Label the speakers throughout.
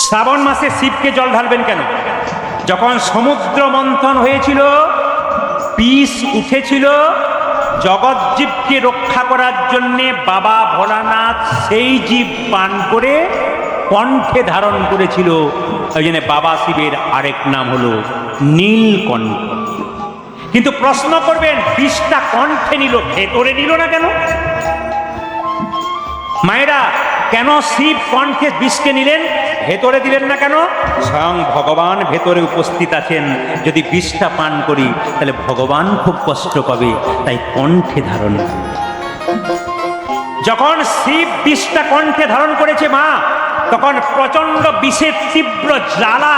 Speaker 1: শ্রাবণ মাসে শিবকে জল ঢালবেন কেন? যখন সমুদ্র মন্থন হয়েছিল, বিষ উঠেছিল, জগৎজীবকে রক্ষা করার জন্যে বাবা ভোলানাথ সেই জীব পান করে কণ্ঠে ধারণ করেছিল। ওই জন্য বাবা শিবের আরেক নাম হলো নীলকণ্ঠ। কিন্তু প্রশ্ন করবেন, বিষটা কণ্ঠে নিল, ভেতরে নিল না কেন? মায়েরা, কেন শিব কণ্ঠে বিষকে নিলেন, ভেতরে দিলেন না কেন? স্বয়ং ভগবান ভেতরে উপস্থিত আছেন। যদি বিষটা পান করি তাহলে ভগবান খুব কষ্ট পাবে, তাই কণ্ঠে ধারণ। যখন শিব বিষটা কণ্ঠে ধারণ করেছে মা, তখন প্রচন্ড বিষের তীব্র জ্বালা,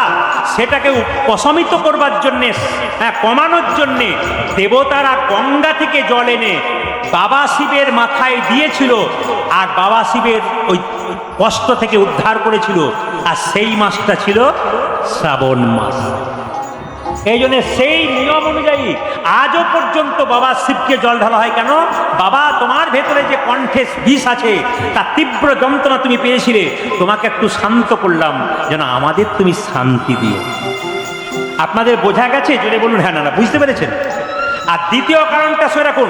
Speaker 1: সেটাকে উপশমিত করবার জন্যে, কমানোর জন্যে দেবতারা গঙ্গা থেকে জল এনে বাবা শিবের মাথায় দিয়েছিল, আর বাবা শিবের ওই কষ্ট থেকে উদ্ধার করেছিল। আর সেই মাসটা ছিল শ্রাবণ মাস। এই জন্য সেই নিয়ম অনুযায়ী আজও পর্যন্ত বাবা শিবকে জল ঢালা হয়। কেন? বাবা, তোমার ভেতরে যে কণ্ঠে বিষ আছে, তার তীব্র যন্ত্রণা তুমি পেয়েছিলে, তোমাকে একটু শান্ত করলাম, যেন আমাদের তুমি শান্তি দিও। আপনাদের বোঝা গেছে? জোরে বলুন হ্যাঁ না না, বুঝতে পেরেছেন? আর দ্বিতীয় কারণটা সেরকম,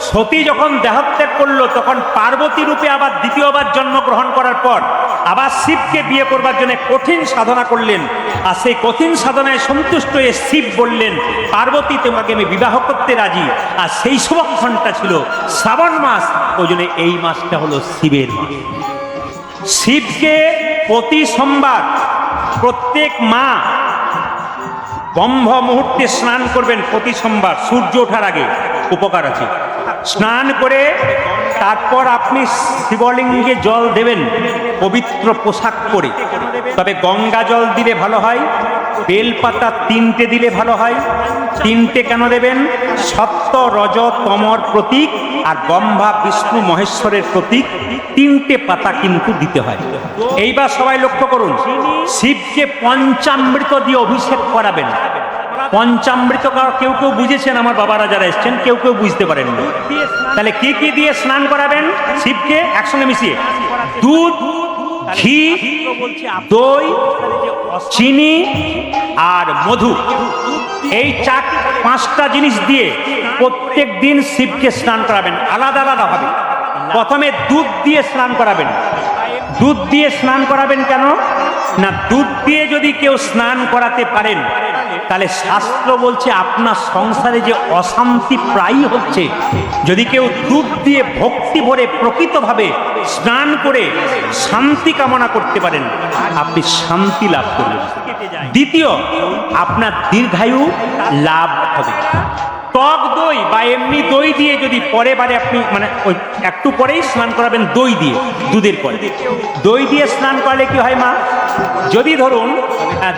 Speaker 1: সতী যখন দেহত্যাগ করলো, তখন পার্বতী রূপে আবার দ্বিতীয়বার জন্মগ্রহণ করার পর আবার শিবকে বিয়ে করবার জন্য কঠিন সাধনা করলেন। আর সেই কঠিন সাধনায় সন্তুষ্ট হয়ে শিব বললেন, পার্বতী, তোমাকে আমি বিবাহ করতে রাজি। আর সেই শুভক্ষণটা ছিল শ্রাবণ মাস। ওই জন্য এই মাসটা হলো শিবের মাস। শিবকে প্রতি সোমবার প্রত্যেক মা ব্রহ্ম মুহূর্তে স্নান করবেন। প্রতি সোমবার সূর্য ওঠার আগে, উপকার আছে। স্নান করে তারপর আপনি শিবলিঙ্গে জল দেবেন পবিত্র পোশাক পরে। তবে গঙ্গা জল দিলে ভালো হয়, বেলপাতা 3টে দিলে ভালো হয়। 3টে কেন দেবেন? সত্য, রজ, তমর প্রতীক, আর ব্রহ্মা, বিষ্ণু, মহেশ্বরের প্রতীক। 3টে পাতা কিন্তু দিতে হয়। এইবার সবাই লক্ষ্য করুন, শিবকে পঞ্চামৃত দিয়ে অভিষেক করাবেন। পঞ্চামৃত কেউ কেউ বুঝেছেন, আমার বাবারা যারা এসছেন, কেউ কেউ বুঝতে পারেননি। তাহলে কি কি দিয়ে স্নান করাবেন শিবকে? একসঙ্গে মিশিয়ে দুধ, ঘি, দই, চিনি আর মধু, এই 4-5টা জিনিস দিয়ে প্রত্যেক দিন শিবকে স্নান করাবেন আলাদা আলাদা ভাবে। প্রথমে দুধ দিয়ে স্নান করাবেন। দুধ দিয়ে স্নান করাবেন কেন না? দুধ দিয়ে যদি কেউ স্নান করাতে পারেন, তাহলে শাস্ত্র বলছে আপনার সংসারে যে অশান্তি প্রায়ই হচ্ছে, যদি কেউ দুধ দিয়ে ভক্তি ভরে প্রকৃতভাবে স্নান করে শান্তি কামনা করতে পারেন, আপনি শান্তি লাভ করবেন। দ্বিতীয়, আপনার দীর্ঘায়ু লাভ হবে। টক দই বা এমনি দই দিয়ে যদি পরে বারে আপনি মানে ওই একটু পরেই স্নান করাবেন দই দিয়ে, দুধের পরে দই দিয়ে স্নান করালে কি হয় মা? যদি ধরুন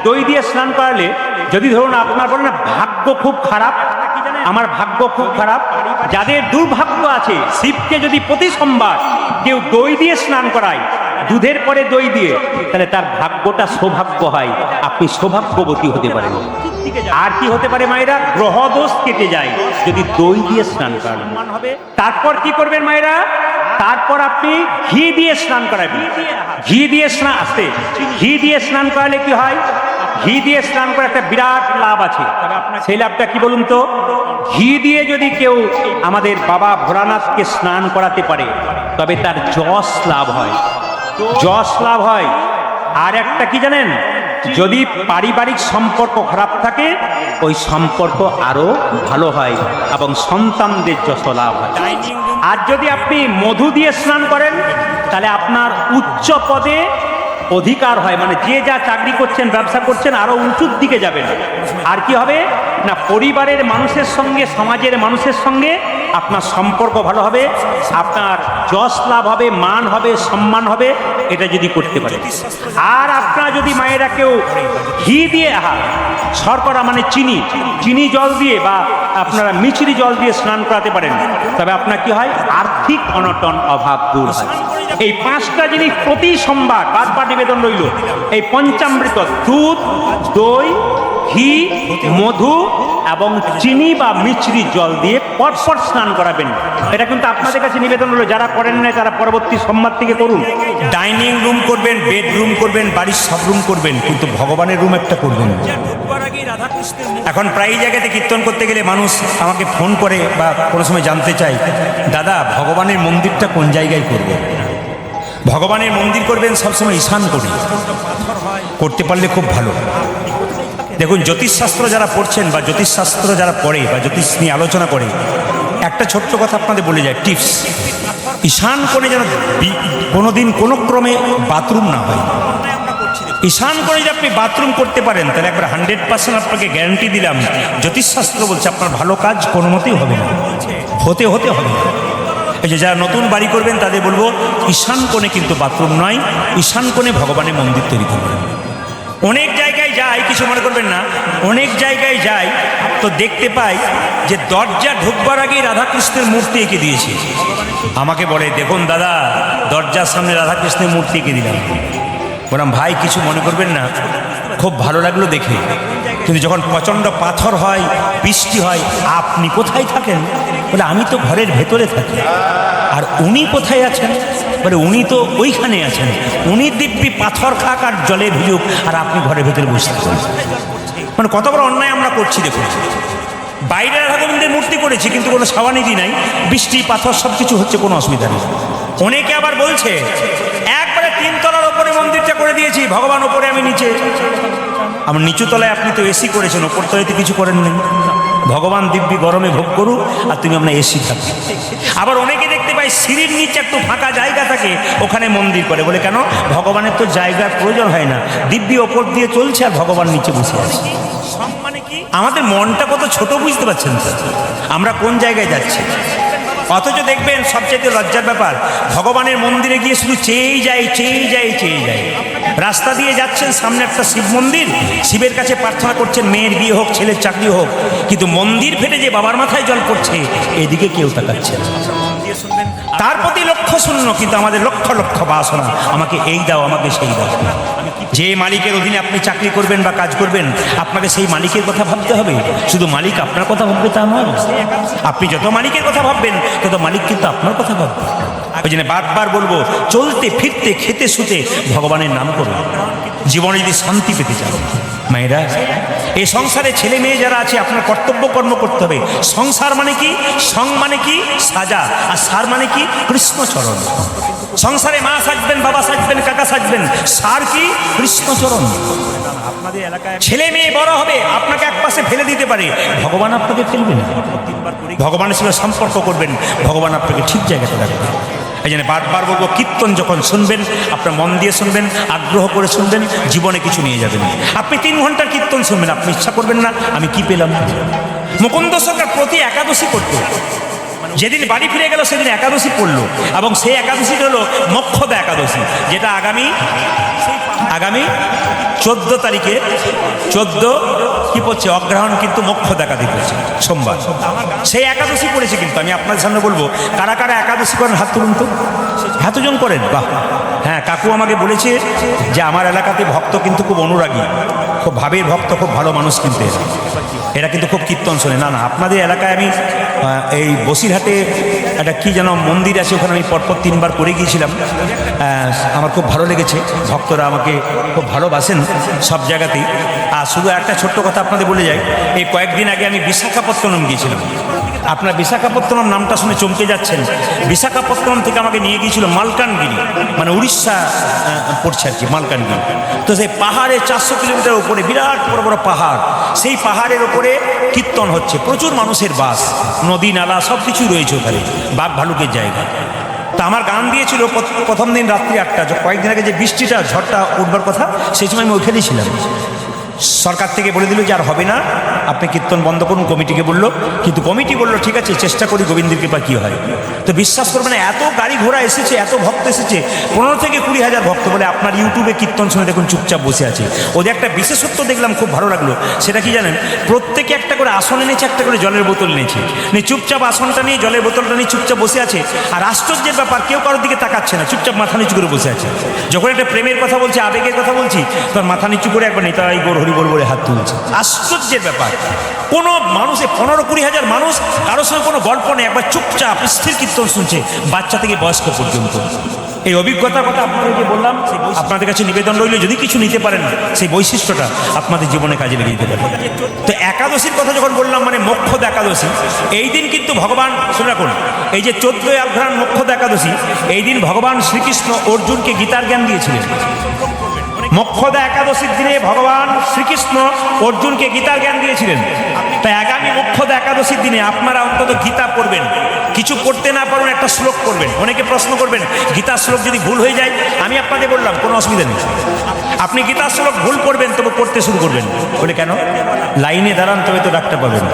Speaker 1: দই দিয়ে স্নান করালে, যদি ধরুন আপনার বলেন না ভাগ্য খুব খারাপ, আমার ভাগ্য খুব খারাপ, যাদের দুর্ভাগ্য আছে, শিবকে যদি প্রতি সোমবার কেউ দই দিয়ে স্নান করায়, দুধের পরে দই দিয়ে, তাহলে তার ভাগ্যটা সৌভাগ্য হয়, আপনি সৌভাগ্যবতী হতে পারেন। আর কি হতে পারে মায়েরা? গ্রহ দোষ কেটে যায় যদি দই দিয়ে স্নান করান। তারপর কি করবেন মায়েরা? তারপর আপনি ঘি দিয়ে স্নান করাবেন। ঘি দিয়ে স্নান আসতে, ঘি দিয়ে স্নান করালে কি হয়? ঘি দিয়ে স্নান করার একটা বিরাট লাভ আছে। সেই লাভটা কি বলুন তো? ঘি দিয়ে যদি কেউ আমাদের বাবা ভোলানাথকে স্নান করাতে পারে, তবে তার যশ লাভ হয়, যশ লাভ হয়। আর একটা কি জানেন? যদি পারিবারিক সম্পর্ক খারাপ থাকে, ওই সম্পর্ক আরো ভালো হয় এবং সন্তানদের যশ লাভ হয়। আর যদি আপনি মধু দিয়ে স্নান করেন, তাহলে আপনার উচ্চ পদে অধিকার হয়, মানে যে যা চাকরি করছেন, ব্যবসা করছেন, আরো উঁচুর দিকে যাবেন। আর কি হবে না? পরিবারের মানুষের সঙ্গে, সমাজের মানুষের সঙ্গে আপনার সম্পর্ক ভালো হবে, আপনার যশ লাভ হবে, মান হবে, সম্মান হবে, এটা যদি করতে পারে। আর আপনারা যদি মায়েরা কেউ ঘি দিয়ে, শর্করা মানে চিনি, চিনি জল দিয়ে বা আপনারা মিছরি জল দিয়ে স্নান করাতে পারেন, তবে আপনার কি হয়? আর্থিক অনটন, অভাব দূর হয়। এই 5টা জিনিস প্রতি সোমবার বারবার নিবেদন রইল। এই পঞ্চামৃত দুধ, দই, ঘি, মধু এবং চিনি বা মিছরি জল দিয়ে পরপর স্নান করাবেন। এটা কিন্তু আপনাদের কাছে নিবেদন হলো, যারা করেন না তারা পরবর্তী সোমবার থেকে করুন।
Speaker 2: ডাইনিং রুম করবেন, বেডরুম করবেন, বাড়ির সব রুম করবেন, কিন্তু ভগবানের রুম একটা করবেন। এখন প্রায় জায়গাতে কীর্তন করতে গেলে মানুষ আমাকে ফোন করে বা কোনো সময় জানতে চায়, দাদা ভগবানের মন্দিরটা কোন জায়গায় করব। ভগবানের মন্দির করবেন সবসময় ঈশান করি, করতে পারলে খুব ভালো। দেখুন, জ্যোতিষশাস্ত্র যারা পড়ছেন বা জ্যোতিষশাস্ত্র যারা পড়ে বা জ্যোতিষ নিয়ে আলোচনা করে, একটা ছোট্ট কথা আপনাদের বলে যায়, টিপস। ঈশান কোণে যেন কোনোদিন কোনো ক্রমে বাথরুম না হয়। ঈশান কোণে যদি আপনি বাথরুম করতে পারেন তাহলে একবার 100% আপনাকে গ্যারান্টি দিলাম, জ্যোতিষশাস্ত্র বলছে আপনার ভালো কাজ কোনো মতেই হবে না, হতে হবে না। এই যে যারা নতুন বাড়ি করবেন তাদের বলবো, ঈশান কোণে কিন্তু বাথরুম নয়, ঈশান কোণে ভগবানের মন্দির তৈরি করবেন। অনেক জায়গায় যাই, কিছু মনে করবেন না, অনেক জায়গায় যাই তো দেখতে পাই যে দরজা ঢুকবার আগেই রাধাকৃষ্ণের মূর্তি এঁকে দিয়েছে। আমাকে বলে, দেখুন দাদা দরজার সামনে রাধাকৃষ্ণের মূর্তি এঁকে দিলাম। বললাম, ভাই কিছু মনে করবেন না, খুব ভালো লাগলো দেখে, কিন্তু যখন প্রচণ্ড পাথর হয়, বৃষ্টি হয়, আপনি কোথায় থাকেন? বলে, আমি তো ঘরের ভেতরে থাকি। আর উনি কোথায় আছেন? বলে, উনি তো ওইখানে আছেন। উনি দিব্যি পাথর খাক আর জলে ভিজুক, আর আপনি ঘরের ভেতরে বসে থাকেন। মানে কত বড় অন্যায় আমরা করছি দেখুন। বাইরে রাধাগোবিন্দের মূর্তি করেছি কিন্তু কোনো সাবানিধি নাই, বৃষ্টি পাথর সব কিছু হচ্ছে, কোনো অসুবিধা নেই। অনেকে আবার বলছে একবারে 3 তলার ওপরে মন্দিরটা করে দিয়েছি, ভগবান ওপরে আমি নিচে। আমার নিচু তলায় আপনি তো এসি করেছেন, ওপর তলায় তো কিছু করেন নাই। ভগবান দিব্যি গরমে ভোগ করুক আর তুমি আপনার এসি থাকবে। আবার অনেকে দেখতে পাই সিঁড়ির নিচে একটু ফাঁকা জায়গা থাকে, ওখানে মন্দির করে। বলে, কেন? ভগবানের তো জায়গার প্রয়োজন হয় না, দিব্যি ওপর দিয়ে চলছে আর ভগবান নিচে বসে আছে। মানে কি আমাদের মনটা কত ছোট বুঝতে পারছেন তো, আমরা কোন জায়গায় যাচ্ছি। অথচ দেখবেন সবচেয়ে লজ্জার ব্যাপার, ভগবানের মন্দিরে গিয়ে শুধু চেয়েই যায়। রাস্তা দিয়ে যাচ্ছেন, সামনে একটা শিব মন্দির, শিবের কাছে প্রার্থনা করছেন মেয়ের বিয়ে হোক, ছেলের চাকরি হোক, কিন্তু মন্দির ফেটে যে বাবার মাথায় জল পড়ছে এদিকে কেউ তাকাচ্ছে না। তার প্রতি লক্ষ্য শূন্য, কিন্তু আমাদের লক্ষ লক্ষ বাসনা, আমাকে এই দাও, আমাকে সেই দাও। যে মালিকের অধীনে আপনি চাকরি করবেন বা কাজ করবেন, আপনাকে সেই মালিকের কথা ভাবতে হবে। শুধু মালিক আপনার কথা ভাববে তা নয়। আপনি যত মালিকের কথা ভাববেন তত মালিক কিন্তু আপনার কথা ভাববে। ওই জন্য বারবার বলবো, চলতে ফিরতে খেতে শুতে ভগবানের নাম করুন, জীবনে যদি শান্তি পেতে চান। মায়েরা, এই সংসারে ছেলে মেয়ে যারা আছে, আপনার কর্তব্য কর্ম করতে হবে। সংসার মানে কি? সং মানে কি? সাজা। আর সার মানে কি? কৃষ্ণচরণ। সংসারে মা সাজবেন, বাবা সাজবেন, কাকা সাজবেন, সার কি? কৃষ্ণচরণ। আপনাদের এলাকায় ছেলে মেয়ে বড় হবে, আপনাকে এক পাশে ফেলে দিতে পারে, ভগবান আপনাকে ফেলবেন। ভগবানের সঙ্গে সম্পর্ক করবেন, ভগবান আপনাকে ঠিক জায়গাতে রাখবেন। এই জন্য বারবার বলবো, কীর্তন যখন শুনবেন আপনার মন দিয়ে শুনবেন, আগ্রহ করে শুনবেন, জীবনে কিছু নিয়ে যাবেন। আপনি 3 ঘন্টার কীর্তন শুনবেন, আপনি ইচ্ছা করবেন না আমি কি পেলাম। মুকুন্দ সরকার প্রতি একাদশী করতো, যেদিন বাড়ি ফিরে গেল সেদিন একাদশী পড়লো, এবং সেই একাদশীটা হলো মোক্ষদা একাদশী, যেটা আগামী 14 তারিখে 14 কি পড়ছে অগ্রহণ, কিন্তু মোক্ষদা একাদশী পড়ছে সোমবার। সেই একাদশী পড়েছে। কিন্তু আমি আপনাদের সামনে বলবো, কারা কারা একাদশী করেন হাত তুলুন তো। এতজন করেন? বাহ। হ্যাঁ, কাকু আমাকে বলেছে যে আমার এলাকাতে ভক্ত কিন্তু খুব অনুরাগী, খুব ভাবের ভক্ত, খুব ভালো মানুষ, কিন্তু এরা কিন্তু খুব কীর্তন শোনে। না, আপনাদের এলাকায় আমি এই বসিরহাটে একটা কি যেন মন্দির আছে, ওখানে আমি পরপর 3 বার করে গিয়েছিলাম। আমার খুব ভালো লেগেছে, ভক্তরা আমাকে খুব ভালোবাসেন সব জায়গাতেই। আর শুধু একটা ছোট্ট কথা আপনাদের বলে যাই, এই কয়েকদিন আগে আমি বিশাখাপত্তনম গিয়েছিলাম। আপনার বিশাখাপত্তনম নামটা শুনে চমকে যাচ্ছেন। বিশাখাপত্তনম থেকে আমাকে নিয়ে গিয়েছিল মালকানগিরি, মানে উড়িষ্যা পড়ছে আর কি, মালকানগিরি। তো সেই পাহাড়ে 400 কিলোমিটার উপরে বিরাট বড় বড় পাহাড়, সেই পাহাড়ের ওপরে কীর্তন হচ্ছে, প্রচুর মানুষের বাস, নদী নালা সব কিছুই রয়েছে ওখানে, বাঘ ভালুকের জায়গা। তা আমার গান দিয়েছিল প্রথম দিন রাত্রি 8টা, কয়েকদিন আগে যে বৃষ্টিটা ঝড়টা উঠবার কথা, সেই সময় আমি ওইখানেই ছিলাম। সরকার থেকে বলে দিল যে আর হবে না, আপনি কীর্তন বন্ধ করুন, কমিটিকে বললো। কিন্তু কমিটি বললো ঠিক আছে, চেষ্টা করি, গোবিন্দের কৃপা কী হয়। তো বিশ্বাস করবেন, এত গাড়ি ঘোড়া এসেছে, এত ভক্ত এসেছে, 15 থেকে 20 হাজার ভক্ত। বলে আপনার ইউটিউবে কীর্তন শুনে দেখুন চুপচাপ বসে আছে। ওদের একটা বিশেষত্ব দেখলাম, খুব ভালো লাগলো। সেটা কি জানেন? প্রত্যেকে একটা করে আসন এনেছে, একটা করে জলের বোতল এনেছে, চুপচাপ আসনটা নিয়ে জলের বোতলটা নিয়ে চুপচাপ বসে আছে। আর আশ্চর্যের ব্যাপার, কেউ কারোর দিকে তাকাচ্ছে না, চুপচাপ মাথা নিচু করে বসে আছে। যখন একটা প্রেমের কথা বলছি, আবেগের কথা বলছি, তখন মাথা নিচু করে একবার নিতাই গৌর হরি দুর্বল বলে হাত তুলছে। আশ্চর্যের ব্যাপার, কোনো মানুষে 15-20 হাজার মানুষ কারোর সঙ্গে কোনো গল্প নেই, একবার চুপচাপ স্থির কীর্তন শুনছে, বাচ্চা থেকে বয়স্ক পর্যন্ত। এই অভিজ্ঞতার কথা আপনাদেরকে বললাম, আপনাদের কাছে নিবেদন রইল যদি কিছু নিতে পারেন সেই বৈশিষ্ট্যটা আপনাদের জীবনে কাজে লেগে যেতে পারে। তো একাদশীর কথা যখন বললাম, মানে মোক্ষদ একাদশী, এই দিন কিন্তু ভগবান, শুনে রাখুন, এই যে 14ই অঘ্রাণ মোক্ষদ একাদশী, এই দিন ভগবান শ্রীকৃষ্ণ অর্জুনকে গীতার জ্ঞান দিয়েছিলেন। মোক্ষদা একাদশীর দিনে ভগবান শ্রীকৃষ্ণ অর্জুনকে গীতার জ্ঞান দিয়েছিলেন। তাই আগামী মোক্ষদা একাদশীর দিনে আপনারা অন্তত গীতা পড়বেন, কিছু পড়তে না পারুন একটা শ্লোক করবেন। অনেকে প্রশ্ন করবেন গীতার শ্লোক যদি ভুল হয়ে যায়, আমি আপনাদের বললাম কোনো অসুবিধা নেই, আপনি গীতার শ্লোক ভুল করবেন তবে পড়তে শুরু করবেন। বলে কেন? লাইনে দাঁড়ান তবে তো ডাক্তার পাবেন।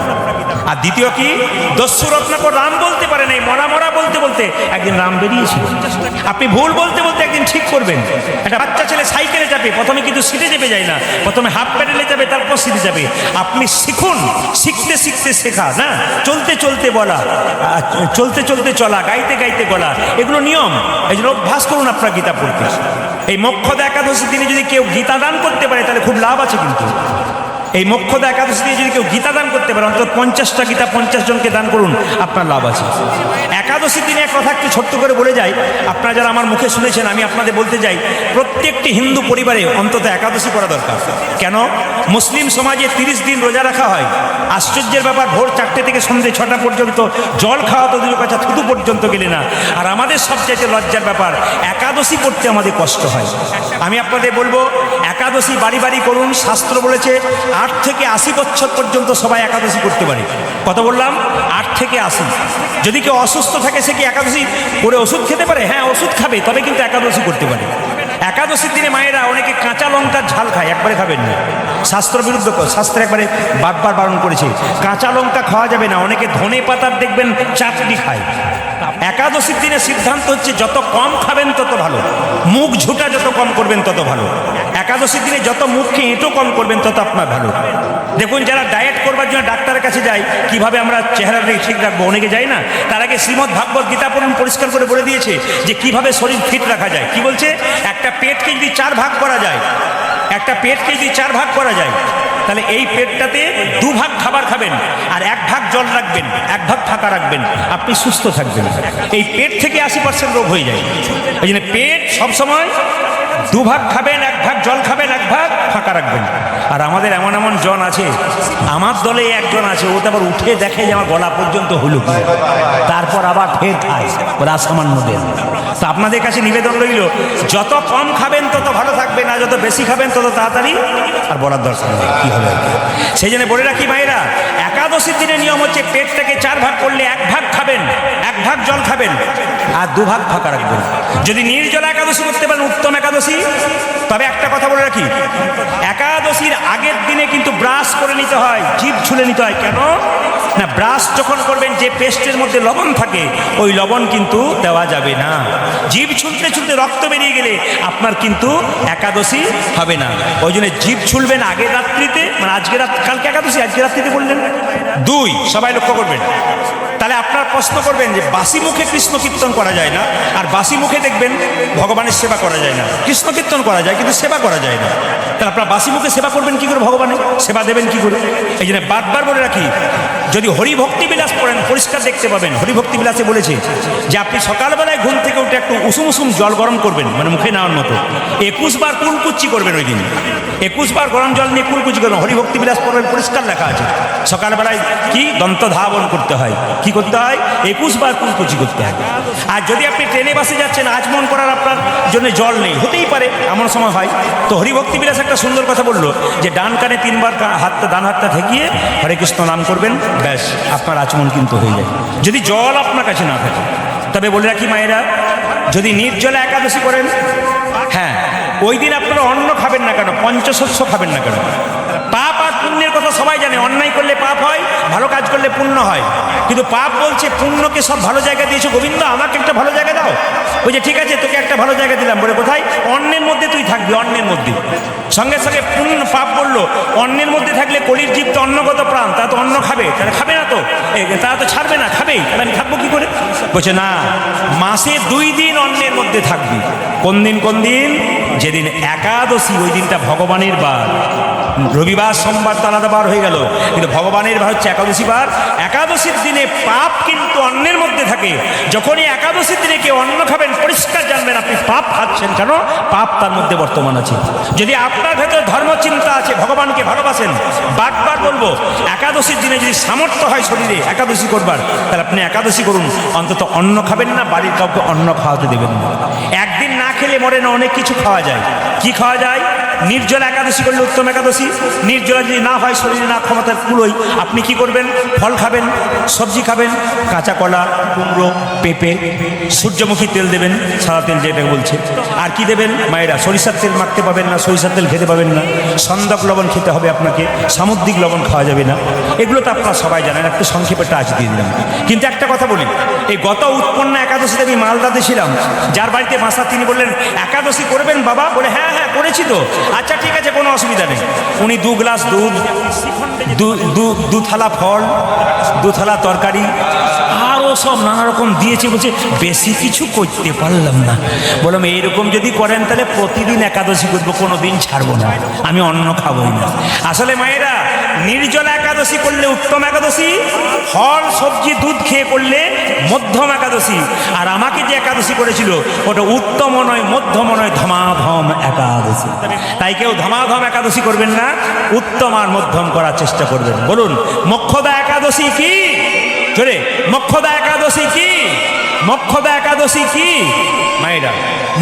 Speaker 2: আর দ্বিতীয় কি, দস্যু রত্নাকর রাম বলতে পারে নাই, মরা মরা বলতে বলতে একদিন রাম বেরিয়েছিল। আপনি ভুল বলতে বলতে একদিন ঠিক করবেন। একটা বাচ্চা ছেলে সাইকেলে যাবে, প্রথমে কিন্তু সিটে চেপে যায় না, প্রথমে হাফ প্যাডেলে যাবে, তারপর সিটে যাবে। আপনি শিখুন, শিখতে শিখতে শেখা, না চলতে চলতে বলা, চলতে চলতে চলা, গাইতে গাইতে গলা, এগুলো নিয়ম। এই জন্য অভ্যাস করুন আপনার গীতা পড়তে। এই মোক্ষদা একাদশীর দিনে যদি কেউ গীতা দান করতে পারে তাহলে খুব লাভ আছে। কিন্তু এই মোক্ষদা একাদশী দিয়ে যদি কেউ গীতা দান করতে পারে, অন্তত 50টা গীতা 50 জনকে দান করুন, আপনার লাভ আছে। একাদশীর দিনে এক কথা একটু ছোট্ট করে বলে যাই, আপনারা যারা আমার মুখে শুনেছেন, আমি আপনাদের বলতে যাই, প্রত্যেকটি হিন্দু পরিবারে অন্তত একাদশী করা দরকার। কেন? মুসলিম সমাজে 30 দিন রোজা রাখা হয়। আশ্চর্যের ব্যাপার, ভোর 4টে থেকে সন্ধ্যে 6টা পর্যন্ত জল খাওয়া তো দূরের কথা, থুতু পর্যন্ত গেলে না। আর আমাদের সবচাইতে লজ্জার ব্যাপার, একাদশী করতে আমাদের কষ্ট হয়। আমি আপনাদের বলবো, একাদশী বাড়ি বাড়ি করুন। শাস্ত্র বলেছে 8 থেকে 80 বছর পর্যন্ত সবাই একাদশী করতে পারে। কত বললাম? 8 থেকে 80। যদি কেউ অসুস্থ থাকে সে কি একাদশী করে ওষুধ খেতে পারে? হ্যাঁ, ওষুধ খাবে, তবে কিন্তু একাদশী করতে পারে। একাদশীর দিনে মায়েরা অনেকে কাঁচা লঙ্কার ঝাল খায়, একবারে খাবেন না, শাস্ত্র বিরুদ্ধ। শাস্ত্রে একবারে বারবার বারণ করেছে, কাঁচা লঙ্কা খাওয়া যাবে না। অনেকে ধনে পাতার দেখবেন চাটনি খায়। একাদশীর দিনে সিদ্ধান্ত হচ্ছে যত কম খাবেন তত ভালো, মুখ ঝুটা যত কম করবেন তত ভালো। একাদশীর দিনে যত মুখকে এঁটো কম করবেন তত আপনার ভালো। দেখুন, যারা ডায়েট করবার জন্য ডাক্তারের কাছে যায়, কিভাবে আমরা চেহারাটাকে ঠিক রাখবো, অনেকে যায় না, তার আগে শ্রীমদ্ ভাগবত গীতা পড়ুন, পরিষ্কার করে বলে দিয়েছে যে কিভাবে শরীর ফিট রাখা যায়। কি বলছে? একটা পেটকে যদি 4 ভাগ করা যায়, একটা পেটকে যদি 4 ভাগ করা যায়, তাহলে এই পেটটাতে 2 ভাগ খাবার খাবেন, আর 1 ভাগ জল রাখবেন, 1 ভাগ ফাঁকা রাখবেন, আপনি সুস্থ থাকবেন। এই পেট থেকে 80% রোগ হয়ে যায়। এই জন্য পেট সবসময় 2 ভাগ খাবেন, 1 ভাগ জল খাবেন, 1 ভাগ ফাঁকা রাখবেন। আর আমাদের এমন এমন জন আছে, আমার দলে একজন আছে, ও তো আবার উঠে দেখে যে আমার গলা পর্যন্ত হলুদ, তারপর আবার ফের খায়, ওরা সামান্য দেন। তো আপনাদের কাছে নিবেদন রইল, যত কম খাবেন তত ভালো থাকবেন, আর যত বেশি খাবেন তত তাড়াতাড়ি আর বলার দরকার নেই কী হবে। সেই জন্য বলে রাখি মায়েরা, একাদশীর দিনের নিয়ম হচ্ছে পেটটাকে 4 ভাগ করলে 1 ভাগ খাবেন, 1 ভাগ জল খাবেন, আর 2 ভাগ ফাঁকা রাখবেন। যদি নির্জলা একাদশী করতে পারেন উত্তম একাদশী। তবে একটা কথা বলে রাখি, একাদশীর আগের দিনে কিন্তু ব্রাশ করে নিতে হয়, জিভ ছুলে নিতে হয়। কেন না? ব্রাশ যখন করবেন, যে পেস্টের মধ্যে লবণ থাকে, ওই লবণ কিন্তু দেওয়া যাবে না। জিভ ছুলতে ছুলতে রক্ত বেরিয়ে গেলে আপনার কিন্তু একাদশী হবে না। ওই জন্য জিভ ছুলবেন আগের রাত্রিতে, মানে আজকে কালকে একাদশী, আজকে রাত্রিতে বললেন। 2, সবাই লক্ষ্য করবেন। তাহলে আপনার প্রশ্ন করবেন যে বাসি মুখে কৃষ্ণ কীর্তন করা যায় না, আর বাসি মুখে দেখবেন ভগবানের সেবা করা যায় না। কৃষ্ণ কীর্তন করা যায় কিন্তু সেবা করা যায় না। তাহলে আপনার বাসি মুখে সেবা করবেন কি করে, ভগবানের সেবা দেবেন কি করে? এই জন্য বারবার বলে রাখি, যদি হরিভক্তি বিলাস পড়েন পরিষ্কার দেখতে পাবেন। হরিভক্তি বিলাসে বলেছে যে আপনি সকালবেলায় ঘুম থেকে উঠে একটু উষুম উষুম জল গরম করবেন, মানে মুখে নেওয়ার মতো, 21 বার কুলকুচ্চি করবেন ওই দিন। 21 বার গরম জল নিয়ে কুলকুচি করবেন, হরিভক্তি বিলাস পড়বেন, পরিষ্কার লেখা আছে। সকালবেলায় কি দন্ত ধাবন করতে হয়, কি করতে হয়? 21 বার কুলকুচি করতে হয়। আর যদি আপনি ট্রেনে বাসে যাচ্ছেন, আচমন করার আপনার জন্য জল নেই, হতেই পারে, এমন সময় হয়, তো হরিভক্তি বিলাস একটা সুন্দর কথা বললো যে ডান কানে 3 বার হাতটা, ডান হাতটা ঠেকিয়ে হরে কৃষ্ণ নাম করবেন, ব্যাস আপনার আচমন কিন্তু হয়ে যায়, যদি জল আপনার কাছে না থাকে। তবে বলে রাখি মায়েরা, যদি নির্জলা একাদশী করেন, হ্যাঁ, ওই দিন আপনারা অন্ন খাবেন না কেন, পঞ্চশস্য খাবেন না কেন? পাপ আর পুণ্যের কথা সবাই জানে, অন্যায় করলে পাপ হয়, ভালো কাজ করলে পুণ্য হয়। কিন্তু পাপ বলছে পুণ্যকে সব ভালো জায়গা দিয়েছো, গোবিন্দ আমাকে একটা ভালো জায়গা দাও। ওই যে ঠিক আছে তোকে একটা ভালো জায়গা দিলাম, বলে কোথায়? অন্যের মধ্যে তুই থাকবি, অন্যের মধ্যে। সঙ্গে সঙ্গে পুণ্য পাপ বললো, অন্যের মধ্যে থাকলে কলির জীব তো অন্নগত প্রাণ, তা তো অন্ন খাবে, তাহলে খাবে না তো, তারা তো ছাড়বে না, খাবেই, তাহলে আমি থাকবো কি করে? বলছে না, মাসে 2 দিন অন্যের মধ্যে থাকবি। কোন দিন? কোন দিন? যেদিন একাদশী, ওই দিনটা ভগবানের বার। রবিবার সোমবার তো আলাদা বার হয়ে গেল, কিন্তু ভগবানের বার হচ্ছে একাদশী বার। একাদশীর দিনে পাপ কিন্তু অন্নের মধ্যে থাকে। যখনই একাদশীর দিনে কেউ অন্ন খাবেন, পরিষ্কার জানবেন আপনি পাপ খাচ্ছেন, কেন পাপ তার মধ্যে বর্তমান আছে। যদি আপনার ভেতরে ধর্মচিন্তা আছে, ভগবানকে ভালোবাসেন, বারবার বলবো একাদশীর দিনে যদি সামর্থ্য হয় শরীরে একাদশী করবার, তাহলে আপনি একাদশী করুন। অন্তত অন্ন খাবেন না, বাড়ির কাউকে অন্ন খাওয়াতে দেবেন না। একদিন না খেলে মরে না, অনেক কিছু খাওয়া যায়। কি খাওয়া যায়? নির্জলা একাদশী করলে উত্তম একাদশী। নির্জলা যদি না হয়, শরীরে না ক্ষমতার কুলোই, আপনি কি করবেন? ফল খাবেন, সবজি খাবেন, কাঁচা কলা, কুমড়ো, পেঁপে, সূর্যমুখী তেল দেবেন, সাদা তেল যেটাকে বলছে। আর কি দেবেন মায়েরা? সরিষার তেল মাখতে পাবেন না, সরিষার তেল খেতে পাবেন না, সন্দক লবণ খেতে হবে আপনাকে, সামুদ্রিক লবণ খাওয়া যাবে না। এগুলো তো আপনারা সবাই জানেন, একটু সংক্ষেপে টাচ দিয়ে দিলাম। কিন্তু একটা কথা বলি, এই গত উৎপন্ন একাদশীতে আমি মালদাতে ছিলাম, যার বাড়িতে বাসা তিনি বললেন একাদশী করবেন বাবা? বলে হ্যাঁ হ্যাঁ করেছি তো। আচ্ছা ঠিক আছে, কোনো অসুবিধা নেই। উনি 2 গ্লাস দুধ, দু থালা ফল, 2 থালা তরকারি, আরও সব নানা রকম দিয়েছে। বলছে বেশি কিছু করতে পারলাম না। বললাম এইরকম যদি করেন তাহলে প্রতিদিন একাদশী করবো, কোনো দিন ছাড়বো না, আমি অন্ন খাবোই না। আসলে মায়েরা, নির্জলা একাদশী করলে উত্তম একাদশী, ফল সবজি দুধ খেয়ে করলে মধ্যম একাদশী। আর আমাকে যে একাদশী করেছিল ওটা উত্তম নয়, মধ্যম নয়, ধমাধম একাদশী। তাই কেউ ধমাধম একাদশী করবেন না, উত্তম আর মধ্যম করার চেষ্টা করবেন। বলুন মোক্ষদা একাদশী কি? চলে মোক্ষদা একাদশী কি? মোক্ষদা একাদশী কি? মায়েরা,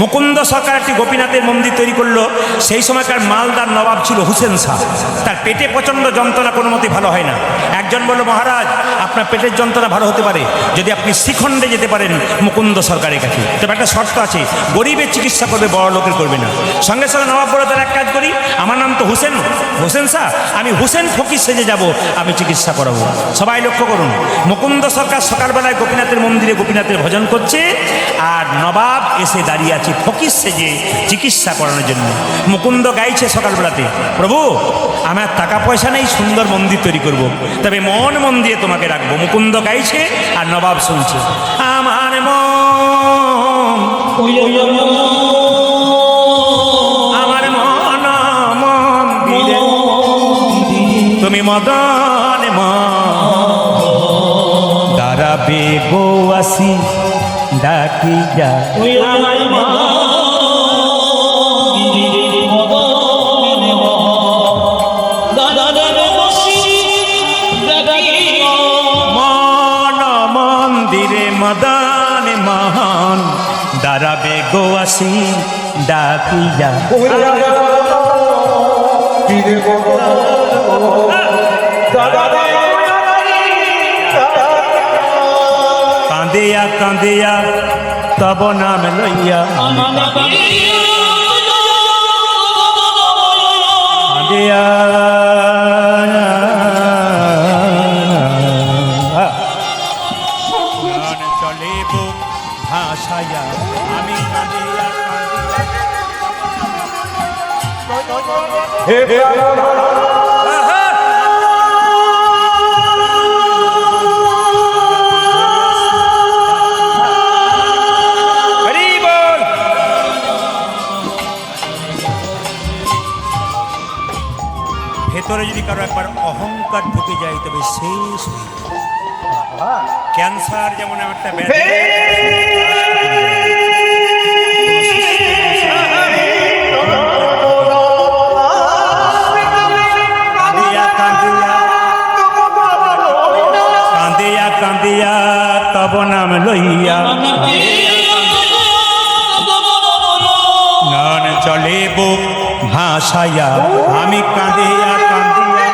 Speaker 2: মুকুন্দ সরকার একটি গোপীনাথের মন্দির তৈরি করলো। সেই সময়কার মালদার নবাব ছিল হুসেন শাহ। তার পেটে প্রচণ্ড যন্ত্রণা, কোনো মতে ভালো হয় না। একজন বলল মহারাজ আপনার পেটের যন্ত্রণা ভালো হতে পারে যদি আপনি শ্রীখণ্ডে যেতে পারেন মুকুন্দ সরকারের কাছে। তবে একটা শর্ত আছে, গরিবের চিকিৎসা করবে, বড় লোকের করবে না। সঙ্গে সঙ্গে নবাব বলে তার এক কাজ করি, আমার নাম তো হোসেন শাহ, আমি হুসেন ফকির সেজে যাব, আমি চিকিৎসা করাবো। সবাই লক্ষ্য করুন, মুকুন্দ সরকার সকালবেলায় গোপীনাথের মন্দিরে গোপীনাথের ভজন করছে, আর নবাব এসে দাঁড়িয়ে আছে ফকির সেজে চিকিৎসা করানোর জন্য। মুকুন্দ গাইছে সকালবেলাতে, প্রভু আমার টাকা পয়সা নেই, সুন্দর মন্দির তৈরি করব, তবে মন দিয়ে তোমাকে রাখবো। মুকুন্দ গাইছে আর নবাব শুনছে। আমার মন দিলে তুমি মদন দাঁড়াবে গো আসি ডাকি যা। মন্দিরে মদন মহান দাঁড়াবে গো আসি ডাকি যা। কাঁদিয়া কাঁদিয়া তব নাম লইয়া, কাঁদিয়া চলে বুক ভাসাইয়া, আমি কাঁদিয়া ভেতরে যদি কারো একবার অহংকার ঢুকে যায় তবে শেষ হয়ে যায়। ক্যান্সার যেমন একটা ব্যাধি, কাঁদিয়া কাঁদিয়া তব নাম লইয়া, নন চলে বুক ভাসাইয়া, আমি কাঁদিয়া কাঁদিয়া।